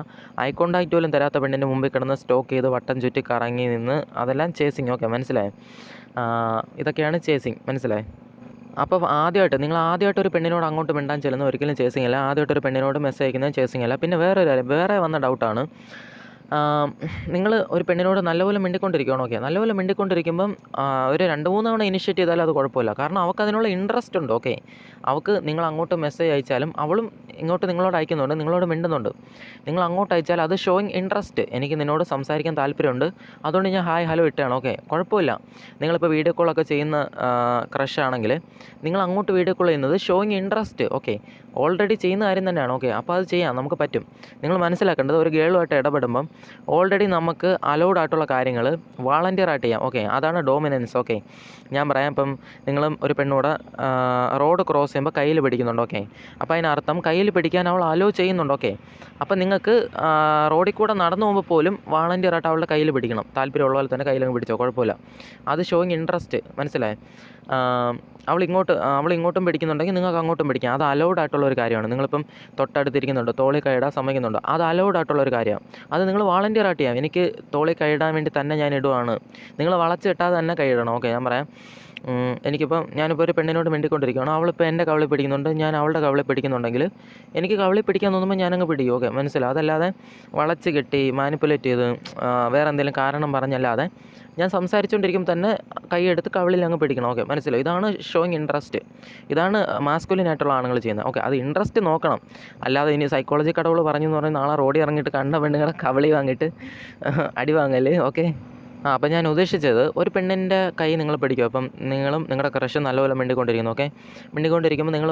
ഐ കോൺടാക്റ്റ് പോലും തരാത്ത പെണ്ണിൻ്റെ മുമ്പിൽ കിടന്ന് സ്റ്റോക്ക് ചെയ്ത് വട്ടം ചുറ്റി കറങ്ങി നിന്ന്, അതെല്ലാം ചേസിങ്. ഓക്കെ, മനസ്സിലായി? ഇതൊക്കെയാണ് ചേസിങ്. മനസ്സിലായി? അപ്പോൾ നിങ്ങൾ ആദ്യമായിട്ട് ഒരു പെണ്ണിനോട് അങ്ങോട്ട് മിണ്ടാൻ ചെല്ലുന്നത് ഒരിക്കലും ചേസിങ് അല്ല. ആദ്യമായിട്ട് ഒരു പെണ്ണിനോട് മെസ്സേജ് അയക്കുന്നത് ചേസിങ് അല്ല. പിന്നെ വേറെ വന്ന ഡൗട്ടാണ്, നിങ്ങൾ ഒരു പെണ്ണിനോട് നല്ലപോലെ മിണ്ടിക്കൊണ്ടിരിക്കുകയാണ്. ഓക്കെ, നല്ലപോലെ മിണ്ടിക്കൊണ്ടിരിക്കുമ്പം ഒരു 2-3 തവണ ഇനിഷ്യേറ്റ് ചെയ്താലും അത് കുഴപ്പമില്ല. കാരണം അവൾക്ക് അതിനുള്ള ഇൻട്രസ്റ്റ് ഉണ്ട്. ഓക്കെ, അവൾക്ക് നിങ്ങൾ അങ്ങോട്ട് മെസ്സേജ് അയച്ചാലും അവളും ഇങ്ങോട്ട് നിങ്ങളോട് അയക്കുന്നുണ്ട്, നിങ്ങളോട് മിണ്ടുന്നുണ്ട്. നിങ്ങൾ അങ്ങോട്ട് അയച്ചാൽ അത് ഷോയിങ് ഇൻട്രസ്റ്റ്. എനിക്ക് നിന്നോട് സംസാരിക്കാൻ താല്പര്യമുണ്ട്, അതുകൊണ്ട് ഞാൻ ഹായ് ഹലോ ഇട്ടാണ്. ഓക്കെ, കുഴപ്പമില്ല. നിങ്ങളിപ്പോൾ വീഡിയോ കോളൊക്കെ ചെയ്യുന്ന ക്രഷ് ആണെങ്കിൽ നിങ്ങൾ അങ്ങോട്ട് വീഡിയോ കോൾ ചെയ്യുന്നത് ഷോയിങ് ഇൻട്രസ്റ്റ്. ഓക്കെ, ഓൾറെഡി ചെയ്യുന്ന കാര്യം തന്നെയാണ്. ഓക്കെ, അപ്പോൾ അത് ചെയ്യാം, നമുക്ക് പറ്റും. നിങ്ങൾ മനസ്സിലാക്കേണ്ടത്, ഒരു ഗേളുമായിട്ട് ഇടപെടുമ്പം ഓൾറെഡി നമുക്ക് അലൗഡ് ആയിട്ടുള്ള കാര്യങ്ങൾ വാളണ്ടിയറായിട്ട് ചെയ്യാം. ഓക്കെ, അതാണ് ഡോമിനൻസ്. ഓക്കെ, ഞാൻ പറയാം, ഇപ്പം നിങ്ങളും ഒരു പെണ്ണോട് റോഡ് ക്രോസ് ചെയ്യുമ്പോൾ കയ്യിൽ പിടിക്കുന്നുണ്ട്. ഓക്കെ, അപ്പോൾ അതിനർത്ഥം കയ്യിൽ പിടിക്കാൻ അവൾ അലോ ചെയ്യുന്നുണ്ട്. ഓക്കെ, അപ്പോൾ നിങ്ങൾക്ക് റോഡിൽ കൂടെ നടന്നു പോകുമ്പോൾ പോലും വാളണ്ടിയറായിട്ട് അവളുടെ കയ്യിൽ പിടിക്കണം. താല്പര്യമുള്ള പോലെ തന്നെ കയ്യിലങ്ങ് പിടിച്ചോ, കുഴപ്പമില്ല. അത് ഷോയിങ് ഇൻട്രസ്റ്റ്. മനസ്സിലായി? അവൾ ഇങ്ങോട്ടും പിടിക്കുന്നുണ്ടെങ്കിൽ നിങ്ങൾക്ക് അങ്ങോട്ടും പിടിക്കാം. അത് അലൗഡ് ആയിട്ടുള്ള ഒരു കാര്യമാണ്. നിങ്ങളിപ്പം തൊട്ടടുത്തിരിക്കുന്നുണ്ട്, തോളിൽ കൈയിടാൻ സമ്മതിക്കുന്നുണ്ട്, അത് അലൗഡ് ആയിട്ടുള്ള ഒരു കാര്യമാണ്. അത് നിങ്ങൾ വാളണ്ടിയറായിട്ട് ചെയ്യാം. എനിക്ക് തോളിൽ കൈയിടാൻ വേണ്ടി തന്നെ ഞാൻ ഇടുവാണ്, നിങ്ങൾ വളച്ച് കെട്ടാതെ തന്നെ കൈയിടണം. ഓക്കെ, ഞാൻ പറയാം, ഞാനിപ്പോൾ ഒരു പെണ്ണിനോട് മിണ്ടിക്കൊണ്ടിരിക്കുകയാണ്, അവളിപ്പോൾ എൻ്റെ കവിളിൽ പിടിക്കുന്നുണ്ട്, ഞാൻ അവളുടെ കവിളിൽ പിടിക്കുന്നുണ്ടെങ്കിൽ എനിക്ക് കവിളിൽ പിടിക്കാൻ തോന്നുമ്പോൾ ഞാനങ്ങ് പിടിക്കും. ഓക്കെ, മനസ്സിലാവും? അതല്ലാതെ വളച്ച് കെട്ടി മാനിപ്പുലേറ്റ് ചെയ്ത് വേറെ എന്തെങ്കിലും കാരണം പറഞ്ഞല്ലാതെ ഞാൻ സംസാരിച്ചുകൊണ്ടിരിക്കുമ്പോൾ തന്നെ കൈയെടുത്ത് കവിളിൽ അങ്ങ് പിടിക്കണം. ഓക്കെ, മനസ്സിലാവും? ഇതാണ് ഷോയിങ് ഇൻട്രസ്റ്റ്. ഇതാണ് മാസ്കുലിൻ ആയിട്ടുള്ള ആണുങ്ങൾ ചെയ്യുന്നത്. ഓക്കെ, അത് ഇൻട്രസ്റ്റ് നോക്കണം. അല്ലാതെ ഇനി സൈക്കോളജി കടവുകൾ പറഞ്ഞു എന്ന് പറഞ്ഞാൽ നാളെ റോഡിൽ ഇറങ്ങിയിട്ട് കണ്ട പെണ്ണുങ്ങളെ കവിളി വാങ്ങിയിട്ട് അടി വാങ്ങല്. ഓക്കെ, അപ്പം ഞാൻ ഉദ്ദേശിച്ചത് ഒരു പെണ്ണിൻ്റെ കൈ നിങ്ങൾ പിടിക്കും. അപ്പം നിങ്ങളും നിങ്ങളുടെ ക്രഷും നല്ലപോലെ മിണ്ടിക്കൊണ്ടിരിക്കുന്നു. ഓക്കെ, മിണ്ടിക്കൊണ്ടിരിക്കുമ്പോൾ നിങ്ങൾ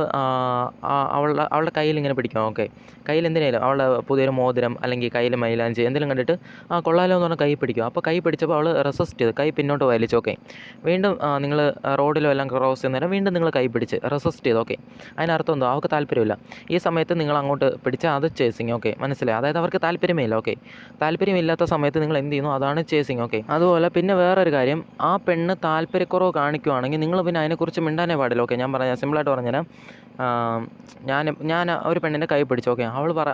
അവളുടെ കയ്യിൽ ഇങ്ങനെ പിടിക്കും. ഓക്കെ, കയ്യിൽ എന്തിനേലും അവളുടെ പുതിയൊരു മോതിരം അല്ലെങ്കിൽ കയ്യിൽ മൈലാഞ്ചി എന്തെങ്കിലും കണ്ടിട്ട് കൊള്ളാലോ എന്ന് പറഞ്ഞാൽ കൈ പിടിക്കും. അപ്പോൾ കൈ പിടിച്ചപ്പോൾ അവൾ റെസിസ്റ്റ് ചെയ്ത് കൈ പിന്നോട്ട് വലിച്ചു. ഓക്കെ, വീണ്ടും നിങ്ങൾ റോഡിലോ എല്ലാം ക്രോസ് ചെയ്യുന്ന നേരം വീണ്ടും നിങ്ങൾ കൈ പിടിച്ച് റെസിസ്റ്റ് ചെയ്ത്. ഓക്കെ, അതിനർത്ഥം എന്തോ അവൾക്ക് താല്പര്യമില്ല. ഈ സമയത്ത് നിങ്ങൾ അങ്ങോട്ട് പിടിച്ചാൽ അത് ചേസിങ്. ഓക്കെ, മനസ്സിലായി? അതായത് അവർക്ക് താല്പര്യമേ ഇല്ല. ഓക്കെ, താല്പര്യമില്ലാത്ത സമയത്ത് നിങ്ങൾ എന്ത് ചെയ്യുന്നു അതാണ് ചേസിങ്. ഓക്കെ, അതുപോലെ പിന്നെ വേറൊരു കാര്യം, ആ പെണ്ണ് താല്പര്യക്കുറവ് കാണിക്കുവാണെങ്കിൽ നിങ്ങൾ പിന്നെ അതിനെക്കുറിച്ച് മിണ്ടാനേ പാടില്ല. ഓക്കെ, ഞാൻ സിമ്പിളായിട്ട് പറഞ്ഞുതരാം. ഞാൻ ഒരു പെണ്ണിൻ്റെ കൈ പിടിച്ചു. ഓക്കെ,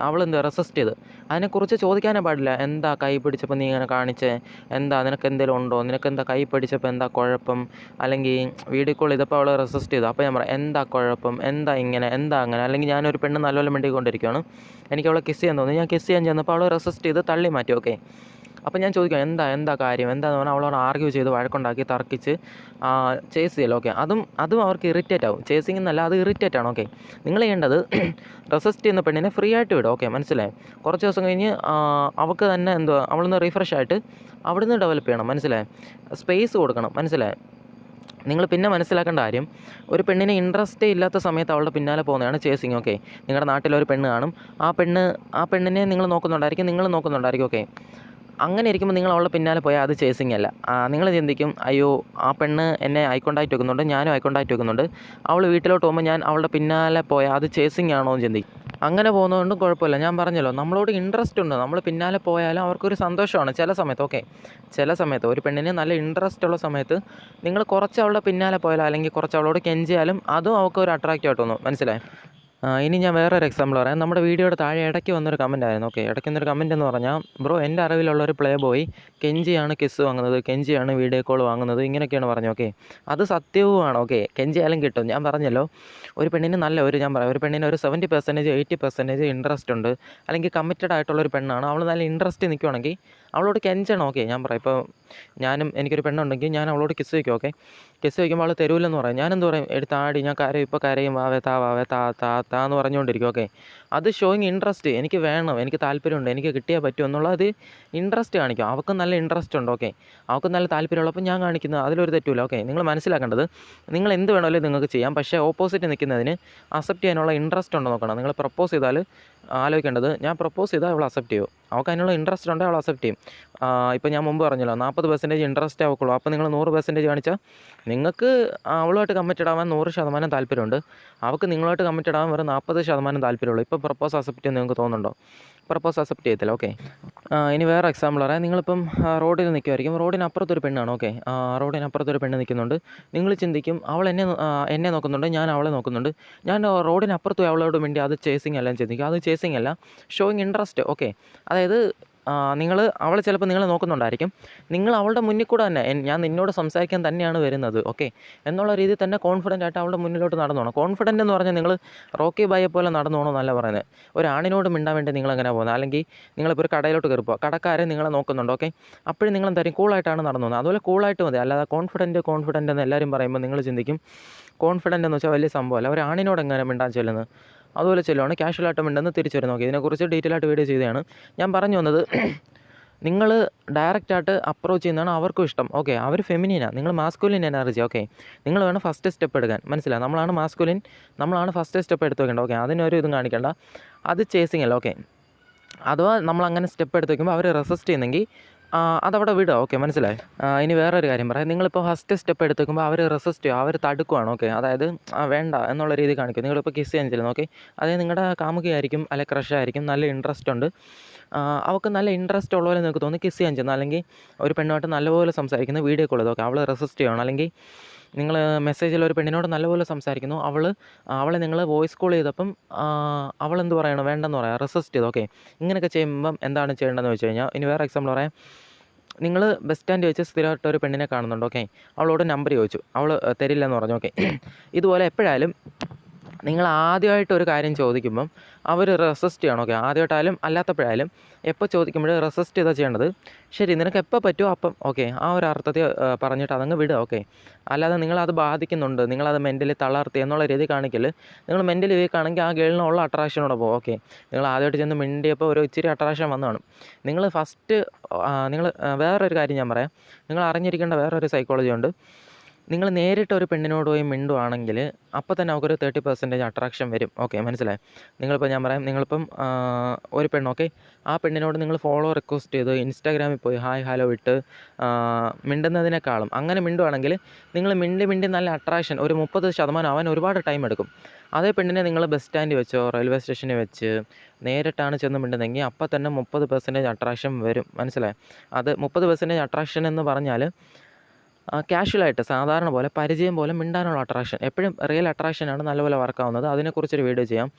അവൾ എന്താ റെസിസ്റ്റ് ചെയ്ത്, അതിനെക്കുറിച്ച് ചോദിക്കാനേ പാടില്ല. എന്താ കൈ പിടിച്ചപ്പോൾ നീ ഇങ്ങനെ കാണിച്ചേ, എന്താ നിനക്ക് എന്തെങ്കിലും ഉണ്ടോ, നിനക്ക് എന്താ കൈ പിടിച്ചപ്പോൾ എന്താ കുഴപ്പം, അല്ലെങ്കിൽ വീഡിയോ കോൾ ചെയ്തപ്പോൾ അവൾ റെസിസ്റ്റ് ചെയ്തു. അപ്പോൾ ഞാൻ പറയാം എന്താ കുഴപ്പം, എന്താ ഇങ്ങനെ, എന്താ അങ്ങനെ. അല്ലെങ്കിൽ ഞാനൊരു പെണ്ണ് നല്ലപോലെ മിണ്ടിക്കൊണ്ടിരിക്കുകയാണ്, എനിക്ക് അവളെ കിസ് ചെയ്യാൻ തോന്നി, ഞാൻ കിസ് ചെയ്യാൻ ചെന്നപ്പോൾ അവൾ റെസിസ്റ്റ് ചെയ്ത് തള്ളി മാറ്റി. ഓക്കെ, അപ്പോൾ ഞാൻ ചോദിക്കാം എന്താ കാര്യം, എന്താന്ന് പറഞ്ഞാൽ അവളോട് ആർഗ്യൂ ചെയ്ത് വഴക്കുണ്ടാക്കി തർക്കിച്ച് ചേസ് ചെയ്യല്ലോ. ഓക്കെ, അതും അവർക്ക് ഇറിറ്റേറ്റ് ആവും. ചേസിങ് എന്നല്ല, അത് ഇറിറ്റേറ്റ് ആണ്. ഓക്കെ, നിങ്ങൾ ചെയ്യേണ്ടത് റെസിസ്റ്റ് ചെയ്യുന്ന പെണ്ണിനെ ഫ്രീ ആയിട്ട് വിടും. ഓക്കെ, മനസ്സിലായി? കുറച്ച് ദിവസം കഴിഞ്ഞ് അവൾക്ക് തന്നെ അവളൊന്ന് റീഫ്രഷ് ആയിട്ട് അവിടുന്ന് ഡെവലപ്പ് ചെയ്യണം. മനസ്സിലായി? സ്പേസ് കൊടുക്കണം. മനസ്സിലായി? നിങ്ങൾ പിന്നെ മനസ്സിലാക്കേണ്ട കാര്യം, ഒരു പെണ്ണിന് ഇൻട്രസ്റ്റേ ഇല്ലാത്ത സമയത്ത് അവളുടെ പിന്നാലെ പോകുന്നതാണ് ചേസിങ്. ഓക്കെ, നിങ്ങളുടെ നാട്ടിലൊരു പെണ്ണ് കാണും, ആ പെണ്ണിനെ നിങ്ങൾ നോക്കുന്നുണ്ടായിരിക്കും. ഓക്കെ, അങ്ങനെ ഇരിക്കുമ്പോൾ നിങ്ങൾ അവളുടെ പിന്നാലെ പോയാൽ അത് ചേസിങ് അല്ല. നിങ്ങൾ ചിന്തിക്കും, അയ്യോ ആ പെണ്ണ് എന്നെ ഐ കോണ്ടാക്റ്റ് വെക്കുന്നുണ്ട്, ഞാനും ഐ കോണ്ടാക്റ്റ് വെക്കുന്നുണ്ട്, അവൾ വീട്ടിലോട്ട് പോകുമ്പോൾ ഞാൻ അവളുടെ പിന്നാലെ പോയാൽ അത് ചേസിങ് ആണോ എന്ന് ചിന്തിക്കും. അങ്ങനെ പോകുന്നതുകൊണ്ടും കുഴപ്പമില്ല. ഞാൻ പറഞ്ഞല്ലോ, നമ്മളോട് ഇൻട്രസ്റ്റ് ഉണ്ട്, നമ്മൾ പിന്നാലെ പോയാലും അവർക്കൊരു സന്തോഷമാണ് ചില സമയത്ത്. ഓക്കെ, ചില സമയത്ത് ഒരു പെണ്ണിന് നല്ല ഇൻട്രസ്റ്റ് ഉള്ള സമയത്ത് നിങ്ങൾ കുറച്ച് അവളുടെ പിന്നാലെ പോയാലും അല്ലെങ്കിൽ കുറച്ച് അവളോട് കെഞ്ചിയാലും അതും അവൾക്ക് ഒരു അട്രാക്റ്റീവ് ആയിട്ട് തോന്നും. മനസ്സിലായി? ഇനി ഞാൻ വേറൊരു എക്സാമ്പിൾ പറയാം. നമ്മുടെ വീഡിയോയുടെ താഴെ ഇടയ്ക്ക് വന്നൊരു കമൻ്റ് ആയിരുന്നു. ഓക്കെ, ഇടയ്ക്ക് വന്നൊരു കമൻ്റ് എന്ന് പറഞ്ഞാൽ, ബ്രോ എൻ്റെ അറിവിലുള്ളൊരു പ്ലേ ബോയ് കെഞ്ചിയാണ് കിസ് വാങ്ങുന്നത്, കെഞ്ചിയാണ് വീഡിയോ കോൾ വാങ്ങുന്നത്, ഇങ്ങനെയൊക്കെയാണ് പറഞ്ഞു. ഓക്കെ, അത് സത്യവുമാണ്. ഓക്കെ, കെഞ്ചിയാലും കിട്ടും. ഞാൻ പറഞ്ഞല്ലോ, ഒരു പെണ്ണിന് ഒരു പെണ്ണിന് ഒരു 70% 80% ഇൻട്രസ്റ്റ് ഉണ്ട്, അല്ലെങ്കിൽ കമ്മിറ്റഡ് ആയിട്ടുള്ളൊരു പെണ്ണാണ്, അവൾ നല്ല ഇൻട്രസ്റ്റ് നിൽക്കുവാണെങ്കിൽ അവളോട് കെഞ്ചണം. ഓക്കെ, ഞാൻ പറയാം, ഇപ്പോൾ എനിക്കൊരു പെണ്ണുണ്ടെങ്കിൽ ഞാൻ അവളോട് കിസ് വയ്ക്കും. ഓക്കെ, കിസ് വയ്ക്കുമ്പോൾ അവൾ തരൂലെന്ന് പറയും, ഞാനെന്ത് പറയും, എടുത്താടി, ഞാൻ കരയും, ഇപ്പോൾ കരയും, വാവേ താ എന്ന് പറഞ്ഞുകൊണ്ടിരിക്കും. ഓക്കെ, അത് ഷോയിങ് ഇൻട്രസ്റ്റ്, എനിക്ക് വേണം, എനിക്ക് താല്പര്യമുണ്ട്, എനിക്ക് കിട്ടിയാൽ പറ്റും എന്നുള്ളത് ഇൻട്രസ്റ്റ് കാണിക്കും. അവൾക്ക് നല്ല ഇൻട്രസ്റ്റ് ഉണ്ട്. ഓക്കെ, അവൾക്ക് നല്ല താല്പര്യമുള്ളപ്പോൾ ഞാൻ കാണിക്കുന്നത് അതിലൊരു തെറ്റുമില്ല. ഓക്കെ, നിങ്ങൾ മനസ്സിലാക്കേണ്ടത്, നിങ്ങൾ എന്ത് വേണമെങ്കിലും നിങ്ങൾക്ക് ചെയ്യാം, പക്ഷേ ഓപ്പോസിറ്റ് നിൽക്കുന്നതിന് അക്സെപ്റ്റ് ചെയ്യാനുള്ള ഇൻട്രസ്റ്റ് ഉണ്ടോ നോക്കണം. നിങ്ങൾ പ്രപ്പോസ് ചെയ്താൽ ആലോചിക്കേണ്ടത്, ഞാൻ പ്രപ്പോസ് ചെയ്താൽ അവൾ അക്സെപ്റ്റ് ചെയ്യും, അവൾക്ക് അതിനുള്ള ഇൻട്രസ്റ്റ് ഉണ്ടെങ്കിൽ അവൾ അക്സെപ്റ്റ് ചെയ്യും. ഇപ്പോൾ ഞാൻ മുമ്പ് പറഞ്ഞല്ലോ, 40% ഇൻട്രസ്റ്റ് അവൾക്കുള്ളൂ. അപ്പോൾ നിങ്ങൾ 100% കാണിച്ചാൽ നിങ്ങൾക്ക് അവളുമായിട്ട് കമ്മിറ്റഡ് ആവാൻ 100% താല്പര്യമുണ്ട്, അവൾക്ക് നിങ്ങളുമായിട്ട് കമ്മിറ്റഡ് ആവാൻ വെറും 40% താല്പര്യമുള്ളൂ. ഇപ്പോൾ പ്രപ്പോസ് അക്സെപ്റ്റ് ചെയ്യുമെന്ന് നിങ്ങൾക്ക് തോന്നുന്നുണ്ടോ? പ്രപ്പോസ് അക്സെപ്റ്റ് ചെയ്യത്തില്ല. ഓക്കെ, ഇനി വേറെ എക്സാമ്പിൾ പറയാം. നിങ്ങളിപ്പം റോഡിൽ നിൽക്കുമായിരിക്കും, റോഡിനപ്പുറത്തൊരു പെണ്ണാണ്. ഓക്കെ, റോഡിനപ്പുറത്തൊരു പെണ്ണ് നിൽക്കുന്നുണ്ട്, നിങ്ങൾ ചിന്തിക്കും അവൾ എന്നെ നോക്കുന്നുണ്ട്, ഞാൻ അവളെ നോക്കുന്നുണ്ട്, ഞാൻ റോഡിനപ്പുറത്ത് പോയി അവളോട് വേണ്ടി അത് ചേസിങ് അല്ല ചിന്തിക്കും. അത് ചേസിങ് അല്ല, ഷോയിങ് ഇൻട്രസ്റ്റ്. ഓക്കെ, അതായത് അവൾ ചിലപ്പോൾ നിങ്ങളെ നോക്കുന്നുണ്ടായിരിക്കും, നിങ്ങൾ അവളുടെ മുന്നിൽ കൂടെ തന്നെ ഞാൻ നിന്നോട് സംസാരിക്കാൻ തന്നെയാണ് വരുന്നത്, ഓക്കെ എന്നുള്ള രീതിയിൽ തന്നെ കോൺഫിഡൻ്റ് ആയിട്ട് അവളുടെ മുന്നിലോട്ട് നടന്നു പോകണം. കോൺഫിഡൻ്റ് എന്ന് പറഞ്ഞാൽ നിങ്ങൾ റോക്കി ബായെ പോലെ നടന്നു പോകണമെന്നല്ല പറയുന്നത്. ഒരു ആണിനോട് മിണ്ടാൻ വേണ്ടി നിങ്ങളെങ്ങനെ പോകുന്നത്, അല്ലെങ്കിൽ നിങ്ങളിപ്പോൾ ഒരു കടയിലോട്ട് കയറി പോകുക, കടക്കാരെ നിങ്ങളെ നോക്കുന്നുണ്ട്, ഓക്കെ അപ്പോഴും നിങ്ങൾ എന്തായാലും കൂളായിട്ടാണ് നടന്നു പോകുന്നത്. അതുപോലെ കൂളായിട്ട് മതി, അല്ലാതെ കോൺഫിഡൻറ്റ് എന്ന് എല്ലാവരും പറയുമ്പോൾ നിങ്ങൾ ചിന്തിക്കും കോൺഫിഡൻ്റ് എന്ന് വെച്ചാൽ വലിയ സംഭവമല്ല, ഒരു ആണിനോട് എങ്ങനെ മിണ്ടാൻ ചെല്ലുന്നത്, അതുപോലെ ചെല്ലുവാണ് ക്യാഷ്വലായിട്ട് മിണ്ടെന്ന് തിരിച്ചു വരുന്നു. ഓക്കെ, ഇതിനെക്കുറിച്ച് ഡീറ്റെയിൽ ആയിട്ട് വീഡിയോ ചെയ്തതാണ്. ഞാൻ പറഞ്ഞു വന്നത്, നിങ്ങൾ ഡയറക്റ്റായിട്ട് അപ്രോച്ച് ചെയ്യുന്നതാണ് അവർക്കും ഇഷ്ടം. ഓക്കെ, അവർ ഫെമിനിനാണ്, നിങ്ങൾ മാസ്കുലിൻ എനർജി. ഓക്കെ, നിങ്ങൾ വേണം ഫസ്റ്റ് സ്റ്റെപ്പ് എടുക്കാൻ, മനസ്സിലായി? നമ്മളാണ് മാസ്കുലിൻ, നമ്മളാണ് ഫസ്റ്റ് സ്റ്റെപ്പ് എടുത്ത് വെക്കേണ്ടത്. ഓക്കെ, അതിനൊരു ഇതും കാണിക്കേണ്ട, അത് ചേസിങ് അല്ല. ഓക്കെ, അഥവാ നമ്മളങ്ങനെ സ്റ്റെപ്പ് എടുത്ത് വയ്ക്കുമ്പോൾ അവർ റെസിസ്റ്റ് ചെയ്യുന്നെങ്കിൽ അതവിടെ വിടുക. ഓക്കെ, മനസ്സിലായി? ഇനി വേറൊരു കാര്യം പറയാം. നിങ്ങളിപ്പോൾ ഫസ്റ്റ് സ്റ്റെപ്പ് എടുത്ത് വയ്ക്കുമ്പോൾ അവർ റെസിസ്റ്റ് ചെയ്യുക, അവർ തടുക്കുവാണ്. ഓക്കെ, അതായത് വേണ്ട എന്നുള്ള രീതി കാണിക്കും. നിങ്ങളിപ്പോൾ കിസ് ചെയ്യാൻ ചെല്ലുന്നു, ഓക്കെ അതായത് നിങ്ങളുടെ കാമുകയായിരിക്കും അല്ലെങ്കിൽ ക്രഷായിരിക്കും, നല്ല ഇൻട്രസ്റ്റ് ഉണ്ട്, അവൾക്ക് നല്ല ഇൻട്രസ്റ്റ് ഉള്ള പോലെ നിങ്ങൾക്ക് തോന്നി കിസ് ചെയ്യാൻ ചെന്നു, അല്ലെങ്കിൽ ഒരു പെണ്ണുമായിട്ട് നല്ലപോലെ സംസാരിക്കുന്ന വീഡിയോ കോൾ ചെയ്ത്, ഓക്കെ അവൾ റെസിസ്റ്റ് ചെയ്യണം, അല്ലെങ്കിൽ നിങ്ങൾ മെസ്സേജിൽ ഒരു പെണ്ണിനോട് നല്ലപോലെ സംസാരിക്കുന്നു, അവളെ നിങ്ങൾ വോയിസ് കോൾ ചെയ്തപ്പം അവളെന്ത് പറയണം, വേണ്ടെന്ന് പറയാം, റെസിസ്റ്റ് ചെയ്തു. ഓക്കെ, ഇങ്ങനെയൊക്കെ ചെയ്യുമ്പം എന്താണ് ചെയ്യേണ്ടതെന്ന് വെച്ച് കഴിഞ്ഞാൽ, ഇനി വേറെ എക്സാമ്പിൾ പറയാം. നിങ്ങൾ ബസ് സ്റ്റാൻഡ് വെച്ച് സ്ഥിരമായിട്ട് ഒരു പെണ്ണിനെ കാണുന്നുണ്ട്, ഓക്കെ അവളോട് നമ്പർ ചോദിച്ചു, അവൾ തരില്ലെന്ന് പറഞ്ഞു. ഓക്കെ, ഇതുപോലെ എപ്പോഴായാലും നിങ്ങൾ ആദ്യമായിട്ട് ഒരു കാര്യം ചോദിക്കുമ്പം അവർ റെസിസ്റ്റ് ചെയ്യണം. ഓക്കെ, ആദ്യമായിട്ടായാലും അല്ലാത്തപ്പോഴായാലും എപ്പോൾ ചോദിക്കുമ്പോൾ റെസിസ്റ്റ് ചെയ്താൽ ചെയ്യേണ്ടത്. ശരി, നിനക്ക് എപ്പോൾ പറ്റുമോ അപ്പം ഓക്കെ, ആ ഒരു അർത്ഥത്തിൽ പറഞ്ഞിട്ട് അതങ്ങ് വിടുക. ഓക്കെ, അല്ലാതെ നിങ്ങളത് ബാധിക്കുന്നുണ്ട്, നിങ്ങളത് മെൻ്റലി തളർത്തി എന്നുള്ള രീതി കാണിക്കൽ. നിങ്ങൾ മെൻ്റലി വീക്കാണെങ്കിൽ ആ ഗേളിനുള്ള അട്രാക്ഷനോടെ പോകും. ഓക്കെ, നിങ്ങൾ ആദ്യമായിട്ട് ചെന്ന് മിണ്ടിയപ്പോൾ ഒരു ഇച്ചിരി അട്രാക്ഷൻ വന്നതാണ്. നിങ്ങൾ ഫസ്റ്റ് നിങ്ങൾ വേറൊരു കാര്യം ഞാൻ പറയാം. നിങ്ങൾ അറിഞ്ഞിരിക്കേണ്ട വേറൊരു സൈക്കോളജി ഉണ്ട്. നിങ്ങൾ നേരിട്ട് ഒരു പെണ്ണിനോട് പോയി മിണ്ടുവാണെങ്കിൽ അപ്പോൾ തന്നെ അവർക്കൊരു 30% അട്രാക്ഷൻ വരും. ഓക്കെ, മനസ്സിലായി? നിങ്ങളിപ്പോൾ ഞാൻ പറയാം, നിങ്ങളിപ്പം ഒരു പെണ്ണ്, ഓക്കെ, ആ പെണ്ണിനോട് നിങ്ങൾ ഫോളോ റിക്വസ്റ്റ് ചെയ്ത് ഇൻസ്റ്റാഗ്രാമിൽ പോയി ഹായ് ഹലോ ഇട്ട് മിണ്ടുന്നതിനേക്കാളും അങ്ങനെ മിണ്ടുവാണെങ്കിൽ നിങ്ങൾ മിണ്ടി നല്ല അട്രാക്ഷൻ ഒരു 30% ആവാൻ ഒരുപാട് ടൈം എടുക്കും. അതേ പെണ്ണിനെ നിങ്ങൾ ബസ് സ്റ്റാൻഡിൽ വെച്ചോ റെയിൽവേ സ്റ്റേഷനിൽ വെച്ച് നേരിട്ടാണ് ചെന്ന് മിണ്ടുന്നതെങ്കിൽ അപ്പോൾ തന്നെ 30% അട്രാക്ഷൻ വരും. മനസ്സിലായി? അത് 30% അട്രാക്ഷൻ എന്ന് പറഞ്ഞാൽ കാഷ്വലായിട്ട് സാധാരണ പോലെ പരിചയം പോലെ മിണ്ടാനുള്ള അട്രാക്ഷൻ. എപ്പോഴും റിയൽ അട്രാക്ഷനാണ് നല്ലപോലെ വർക്കാവുന്നത്. അതിനെക്കുറിച്ചൊരു വീഡിയോ ചെയ്യാം.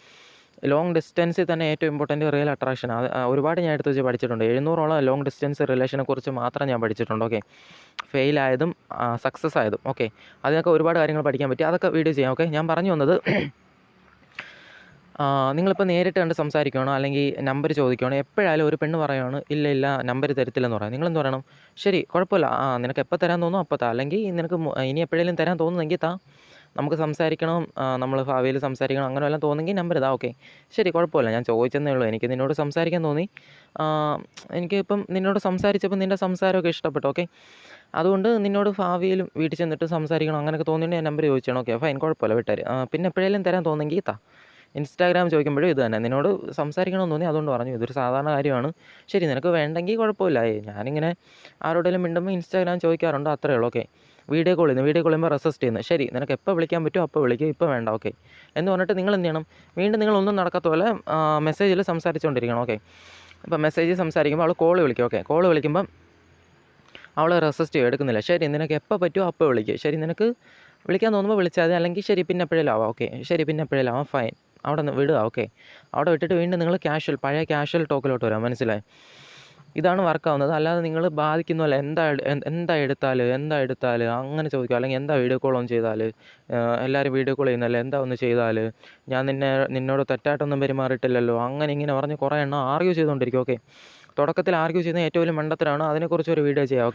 ലോങ് ഡിസ്റ്റൻസിൽ തന്നെ ഏറ്റവും ഇമ്പോർട്ടൻറ്റ് റിയൽ അട്രാക്ഷൻ. അത് ഒരുപാട് ഞാൻ എടുത്ത് വെച്ച് പഠിച്ചിട്ടുണ്ട്. 700ഓളം ലോങ് ഡിസ്റ്റൻസ് റിലേഷനെ കുറിച്ച് മാത്രം ഞാൻ പഠിച്ചിട്ടുണ്ട്. ഓക്കെ, ഫെയിലായതും സക്സസ് ആയതും. ഓക്കെ, അതിനൊക്കെ ഒരുപാട് കാര്യങ്ങൾ പഠിക്കാൻ പറ്റി. അതൊക്കെ വീഡിയോ ചെയ്യാം. ഓക്കെ, ഞാൻ പറഞ്ഞു വന്നത് നിങ്ങളിപ്പോൾ നേരിട്ട് കണ്ട് സംസാരിക്കുകയാണോ അല്ലെങ്കിൽ നമ്പർ ചോദിക്കുകയാണോ, എപ്പോഴായാലും ഒരു പെണ്ണ് പറയുകയാണ് ഇല്ല നമ്പർ തരത്തില്ലെന്ന് പറയാം. നിങ്ങളെന്ത് പറയണം? ശരി, കുഴപ്പമില്ല, നിനക്ക് എപ്പോൾ തരാൻ തോന്നുന്നു അപ്പോൾ താ, അല്ലെങ്കിൽ നിനക്ക് ഇനി എപ്പോഴേലും തരാൻ തോന്നുന്നെങ്കിൽ താ, നമുക്ക് സംസാരിക്കണം, നമ്മൾ ഭാവിയിൽ സംസാരിക്കണം, അങ്ങനെ വല്ലതും തോന്നുമെങ്കിൽ നമ്പർ ഇതാ. ഓക്കെ, ശരി, കുഴപ്പമില്ല, ഞാൻ ചോദിച്ചെന്നേ ഉള്ളൂ, എനിക്ക് നിന്നോട് സംസാരിക്കാൻ തോന്നി, എനിക്കിപ്പം നിന്നോട് സംസാരിച്ചപ്പോൾ നിൻ്റെ സംസാരമൊക്കെ ഇഷ്ടപ്പെട്ടു. ഓക്കെ, അതുകൊണ്ട് നിന്നോട് ഭാവിയിലും വീട്ടിൽ ചെന്നിട്ട് സംസാരിക്കണം അങ്ങനെയൊക്കെ തോന്നിയിട്ട് ഞാൻ നമ്പർ ചോദിച്ചാണ്. ഓക്കെ, ഫൈൻ, കുഴപ്പമില്ല, വിട്ടാര്. പിന്നെ എപ്പോഴേലും തരാൻ തോന്നുമെങ്കിൽ താ. ഇൻസ്റ്റാഗ്രാം ചോദിക്കുമ്പോഴും ഇത് തന്നെ, നിന്നോട് സംസാരിക്കണമെന്ന് തോന്നി അതുകൊണ്ട് പറഞ്ഞു, ഇതൊരു സാധാരണ കാര്യമാണ്. ശരി, നിനക്ക് വേണ്ടെങ്കിൽ കുഴപ്പമില്ല. ഞാനിങ്ങനെ ആരോടെങ്കിലും മിണ്ടുമ്പോൾ ഇൻസ്റ്റാഗ്രാം ചോദിക്കാറുണ്ട്, അത്രയേ ഉള്ളൂ. ഓക്കെ, വീഡിയോ ചെയ്യുമ്പോൾ റെസിസ്റ്റ് ചെയ്യുന്നത്. ശരി, നിനക്ക് എപ്പോൾ വിളിക്കാൻ പറ്റുമോ അപ്പോൾ വിളിക്കുക, ഇപ്പോൾ വേണ്ട. ഓക്കെ എന്ന് പറഞ്ഞിട്ട് നിങ്ങൾ എന്ത് ചെയ്യണം? വീണ്ടും നിങ്ങളൊന്നും നടക്കാത്ത പോലെ മെസ്സേജിൽ സംസാരിച്ചുകൊണ്ടിരിക്കണം. ഓക്കെ, ഇപ്പോൾ മെസ്സേജിൽ സംസാരിക്കുമ്പോൾ അവൾ കോൾ വിളിക്കും. ഓക്കെ, കോൾ വിളിക്കുമ്പം അവൾ റെസിസ്റ്റ് ചെയ്യും, എടുക്കുന്നില്ല. ശരി, നിനക്ക് എപ്പോൾ പറ്റുമോ അപ്പോൾ വിളിക്കുക. ശരി, നിനക്ക് വിളിക്കാൻ തോന്നുമ്പോൾ വിളിച്ചാൽ മതി, അല്ലെങ്കിൽ ശരി പിന്നെ എപ്പോഴേലും ആവാം. ഓക്കെ, ശരി പിന്നെ എപ്പോഴേലും ആവാം, ഫൈൻ, അവിടെ നിന്ന് വിടുക. ഓക്കെ, അവിടെ വിട്ടിട്ട് വീണ്ടും നിങ്ങൾ പഴയ ക്യാഷ്വൽ ടോക്കിലോട്ട് വരാം. മനസ്സിലായി? ഇതാണ് വർക്കാവുന്നത്. അല്ലാതെ നിങ്ങൾ ബാധിക്കുന്നതല്ല. എന്താ എടുത്താൽ അങ്ങനെ ചോദിക്കുക, അല്ലെങ്കിൽ എന്താ വീഡിയോ കോൾ ഓൺ ചെയ്താൽ, എല്ലാവരും വീഡിയോ കോൾ ചെയ്യുന്നല്ലേ, എന്താ ഒന്ന് ചെയ്താൽ, ഞാൻ നിന്നോട് തെറ്റായിട്ടൊന്നും പെരുമാറിയിട്ടില്ലല്ലോ, അങ്ങനെ ഇങ്ങനെ പറഞ്ഞ് കുറേ എണ്ണം ആർഗ്യൂ ചെയ്തുകൊണ്ടിരിക്കും. ഓക്കെ, തുടക്കത്തിൽ ആർഗ്യൂ ചെയ്യുന്ന ഏറ്റവും വലിയ മണ്ടത്തരമാണ്. അതിനെക്കുറിച്ച് ഒരു വീഡിയോ ചെയ്യാം.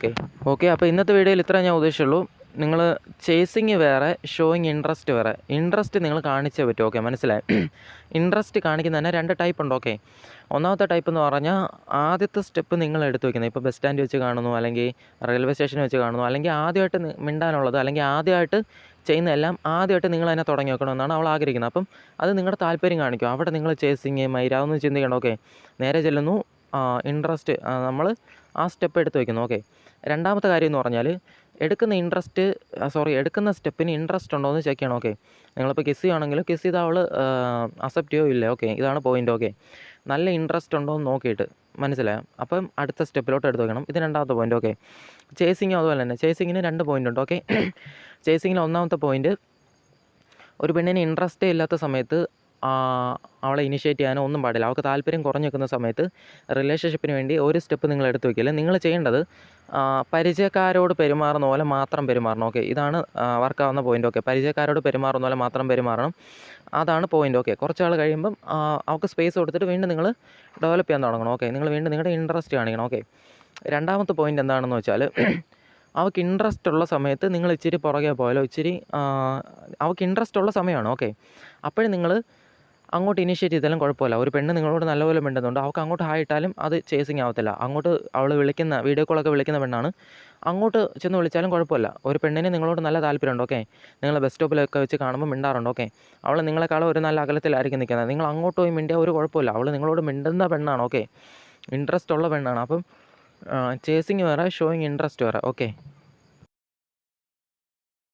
ഓക്കെ, അപ്പോൾ ഇന്നത്തെ വീഡിയോയിൽ ഇത്ര ഞാൻ ഉദ്ദേശിച്ചുള്ളൂ. നിങ്ങൾ ചേസിങ് വേറെ, ഷോയിങ് ഇൻട്രസ്റ്റ് വേറെ. ഇൻട്രസ്റ്റ് നിങ്ങൾ കാണിച്ചേ പറ്റും. ഓക്കെ, മനസ്സിലായി? ഇൻട്രസ്റ്റ് കാണിക്കുന്ന തന്നെ 2 ടൈപ്പ് ഉണ്ട്. ഓക്കെ, ഒന്നാമത്തെ ടൈപ്പ് എന്ന് പറഞ്ഞാൽ ആദ്യത്തെ സ്റ്റെപ്പ് നിങ്ങൾ എടുത്ത് വയ്ക്കുന്നത്. ഇപ്പോൾ ബസ് സ്റ്റാൻഡ് വെച്ച് കാണുന്നു, അല്ലെങ്കിൽ റെയിൽവേ സ്റ്റേഷനിൽ വെച്ച് കാണുന്നു, അല്ലെങ്കിൽ ആദ്യമായിട്ട് മിണ്ടാനുള്ളത്, അല്ലെങ്കിൽ ആദ്യമായിട്ട് ചെയ്യുന്നതെല്ലാം ആദ്യമായിട്ട് നിങ്ങൾ തന്നെ തുടങ്ങി വെക്കണമെന്നാണ് അവൾ ആഗ്രഹിക്കുന്നത്. അപ്പം അത് നിങ്ങളുടെ താല്പര്യം കാണിക്കും. അവിടെ നിങ്ങൾ ചേസിങ് മൈരാവെന്ന് ചിന്തിക്കണം. ഓക്കെ, നേരെ ചെല്ലുന്നു, ഇൻട്രസ്റ്റ് നമ്മൾ ആ സ്റ്റെപ്പ് എടുത്ത് വയ്ക്കുന്നു. ഓക്കെ, രണ്ടാമത്തെ കാര്യം എന്ന് പറഞ്ഞാൽ എടുക്കുന്ന സ്റ്റെപ്പിന് ഇൻട്രസ്റ്റ് ഉണ്ടോ എന്ന് ചെക്ക് ചെയ്യണം. ഓക്കെ, നിങ്ങളിപ്പോൾ കിസ് ചെയ്യുകയാണെങ്കിൽ കിസ് ചെയ്താൽ അവൾ അക്സെപ്റ്റ് ചെയ്യോ ഇല്ല. ഓക്കെ, ഇതാണ് പോയിൻ്റ്. ഓക്കെ, നല്ല ഇൻട്രസ്റ്റ് ഉണ്ടോ എന്ന് നോക്കിയിട്ട് മനസ്സിലായോ, അപ്പം അടുത്ത സ്റ്റെപ്പിലോട്ട് എടുത്ത് വെക്കണം. ഇത് രണ്ടാമത്തെ പോയിൻ്റ്. ഓക്കെ, ചേസിങ്ങും അതുപോലെ തന്നെ. ചേസിങ്ങിന് 2 പോയിൻ്റ് ഉണ്ട്. ഓക്കെ, ചേസിങ്ങിന് ഒന്നാമത്തെ പോയിൻ്റ്, ഒരു പെണ്ണിന് ഇൻട്രസ്റ്റേ ഇല്ലാത്ത സമയത്ത് അവളെ ഇനിഷ്യേറ്റ് ചെയ്യാനോ ഒന്നും പാടില്ല. അവൾക്ക് താല്പര്യം കുറഞ്ഞു നിൽക്കുന്ന സമയത്ത് റിലേഷൻഷിപ്പിന് വേണ്ടി ഒരു സ്റ്റെപ്പ് നിങ്ങൾ എടുത്ത് വയ്ക്കില്ല. നിങ്ങൾ ചെയ്യേണ്ടത് പരിചയക്കാരോട് പെരുമാറുന്ന പോലെ മാത്രം പെരുമാറണം. ഓക്കെ, ഇതാണ് വർക്കാവുന്ന പോയിൻ്റ്. ഓക്കെ, പരിചയക്കാരോട് പെരുമാറുന്ന പോലെ മാത്രം പെരുമാറണം, അതാണ് പോയിൻ്റ്. ഓക്കെ, കുറച്ച് നാൾ കഴിയുമ്പം അവൾക്ക് സ്പേസ് കൊടുത്തിട്ട് വീണ്ടും നിങ്ങൾ ഡെവലപ്പ് ചെയ്യാൻ തുടങ്ങണം. ഓക്കെ, നിങ്ങൾ വീണ്ടും നിങ്ങളുടെ ഇൻട്രസ്റ്റ് കാണിക്കണം. ഓക്കെ, രണ്ടാമത്തെ പോയിൻ്റ് എന്താണെന്ന് വെച്ചാൽ, അവൾക്ക് ഇൻട്രസ്റ്റ് ഉള്ള സമയത്ത് നിങ്ങൾ ഇച്ചിരി പുറകെ പോയാലോ, അവൾക്ക് ഇൻട്രസ്റ്റ് ഉള്ള സമയമാണ്. ഓക്കെ, അപ്പോഴും നിങ്ങൾ അങ്ങോട്ട് ഇനിഷ്യേറ്റ് ചെയ്താലും കുഴപ്പമില്ല. ഒരു പെണ്ണ് നിങ്ങളോട് നല്ലപോലെ മിണ്ടുന്നുണ്ട്, അവൾക്ക് അങ്ങോട്ട് ഹായ് ഇട്ടാലും അത് ചേസിങ് ആവത്തില്ല. അങ്ങോട്ട് അവൾ വീഡിയോ കോളൊക്കെ വിളിക്കുന്ന പെണ്ണാണ്, അങ്ങോട്ട് ചെന്ന് വിളിച്ചാലും കുഴപ്പമില്ല. ഒരു പെണ്ണിന് നിങ്ങളോട് നല്ല താല്പര്യമുണ്ട്. ഓക്കെ, നിങ്ങൾ ബസ് സ്റ്റോപ്പിലൊക്കെ വെച്ച് കാണുമ്പോൾ മിണ്ടാറുണ്ട്. ഓക്കെ, അവൾ നിങ്ങളെക്കാളും ഒരു നല്ല അകലത്തിലായിരിക്കും നിൽക്കുന്നത്. നിങ്ങൾ അങ്ങോട്ട് പോയി മിണ്ടിയാൽ ഒരു കുഴപ്പമില്ല. അവൾ നിങ്ങളോട് മിണ്ടുന്ന പെണ്ണാണ്. ഓക്കെ, ഇൻട്രസ്റ്റ് ഉള്ള പെണ്ണാണ്. അപ്പം ചേസിങ് വേറെ, ഷോയിങ് ഇൻട്രസ്റ്റ് വേറെ. ഓക്കെ.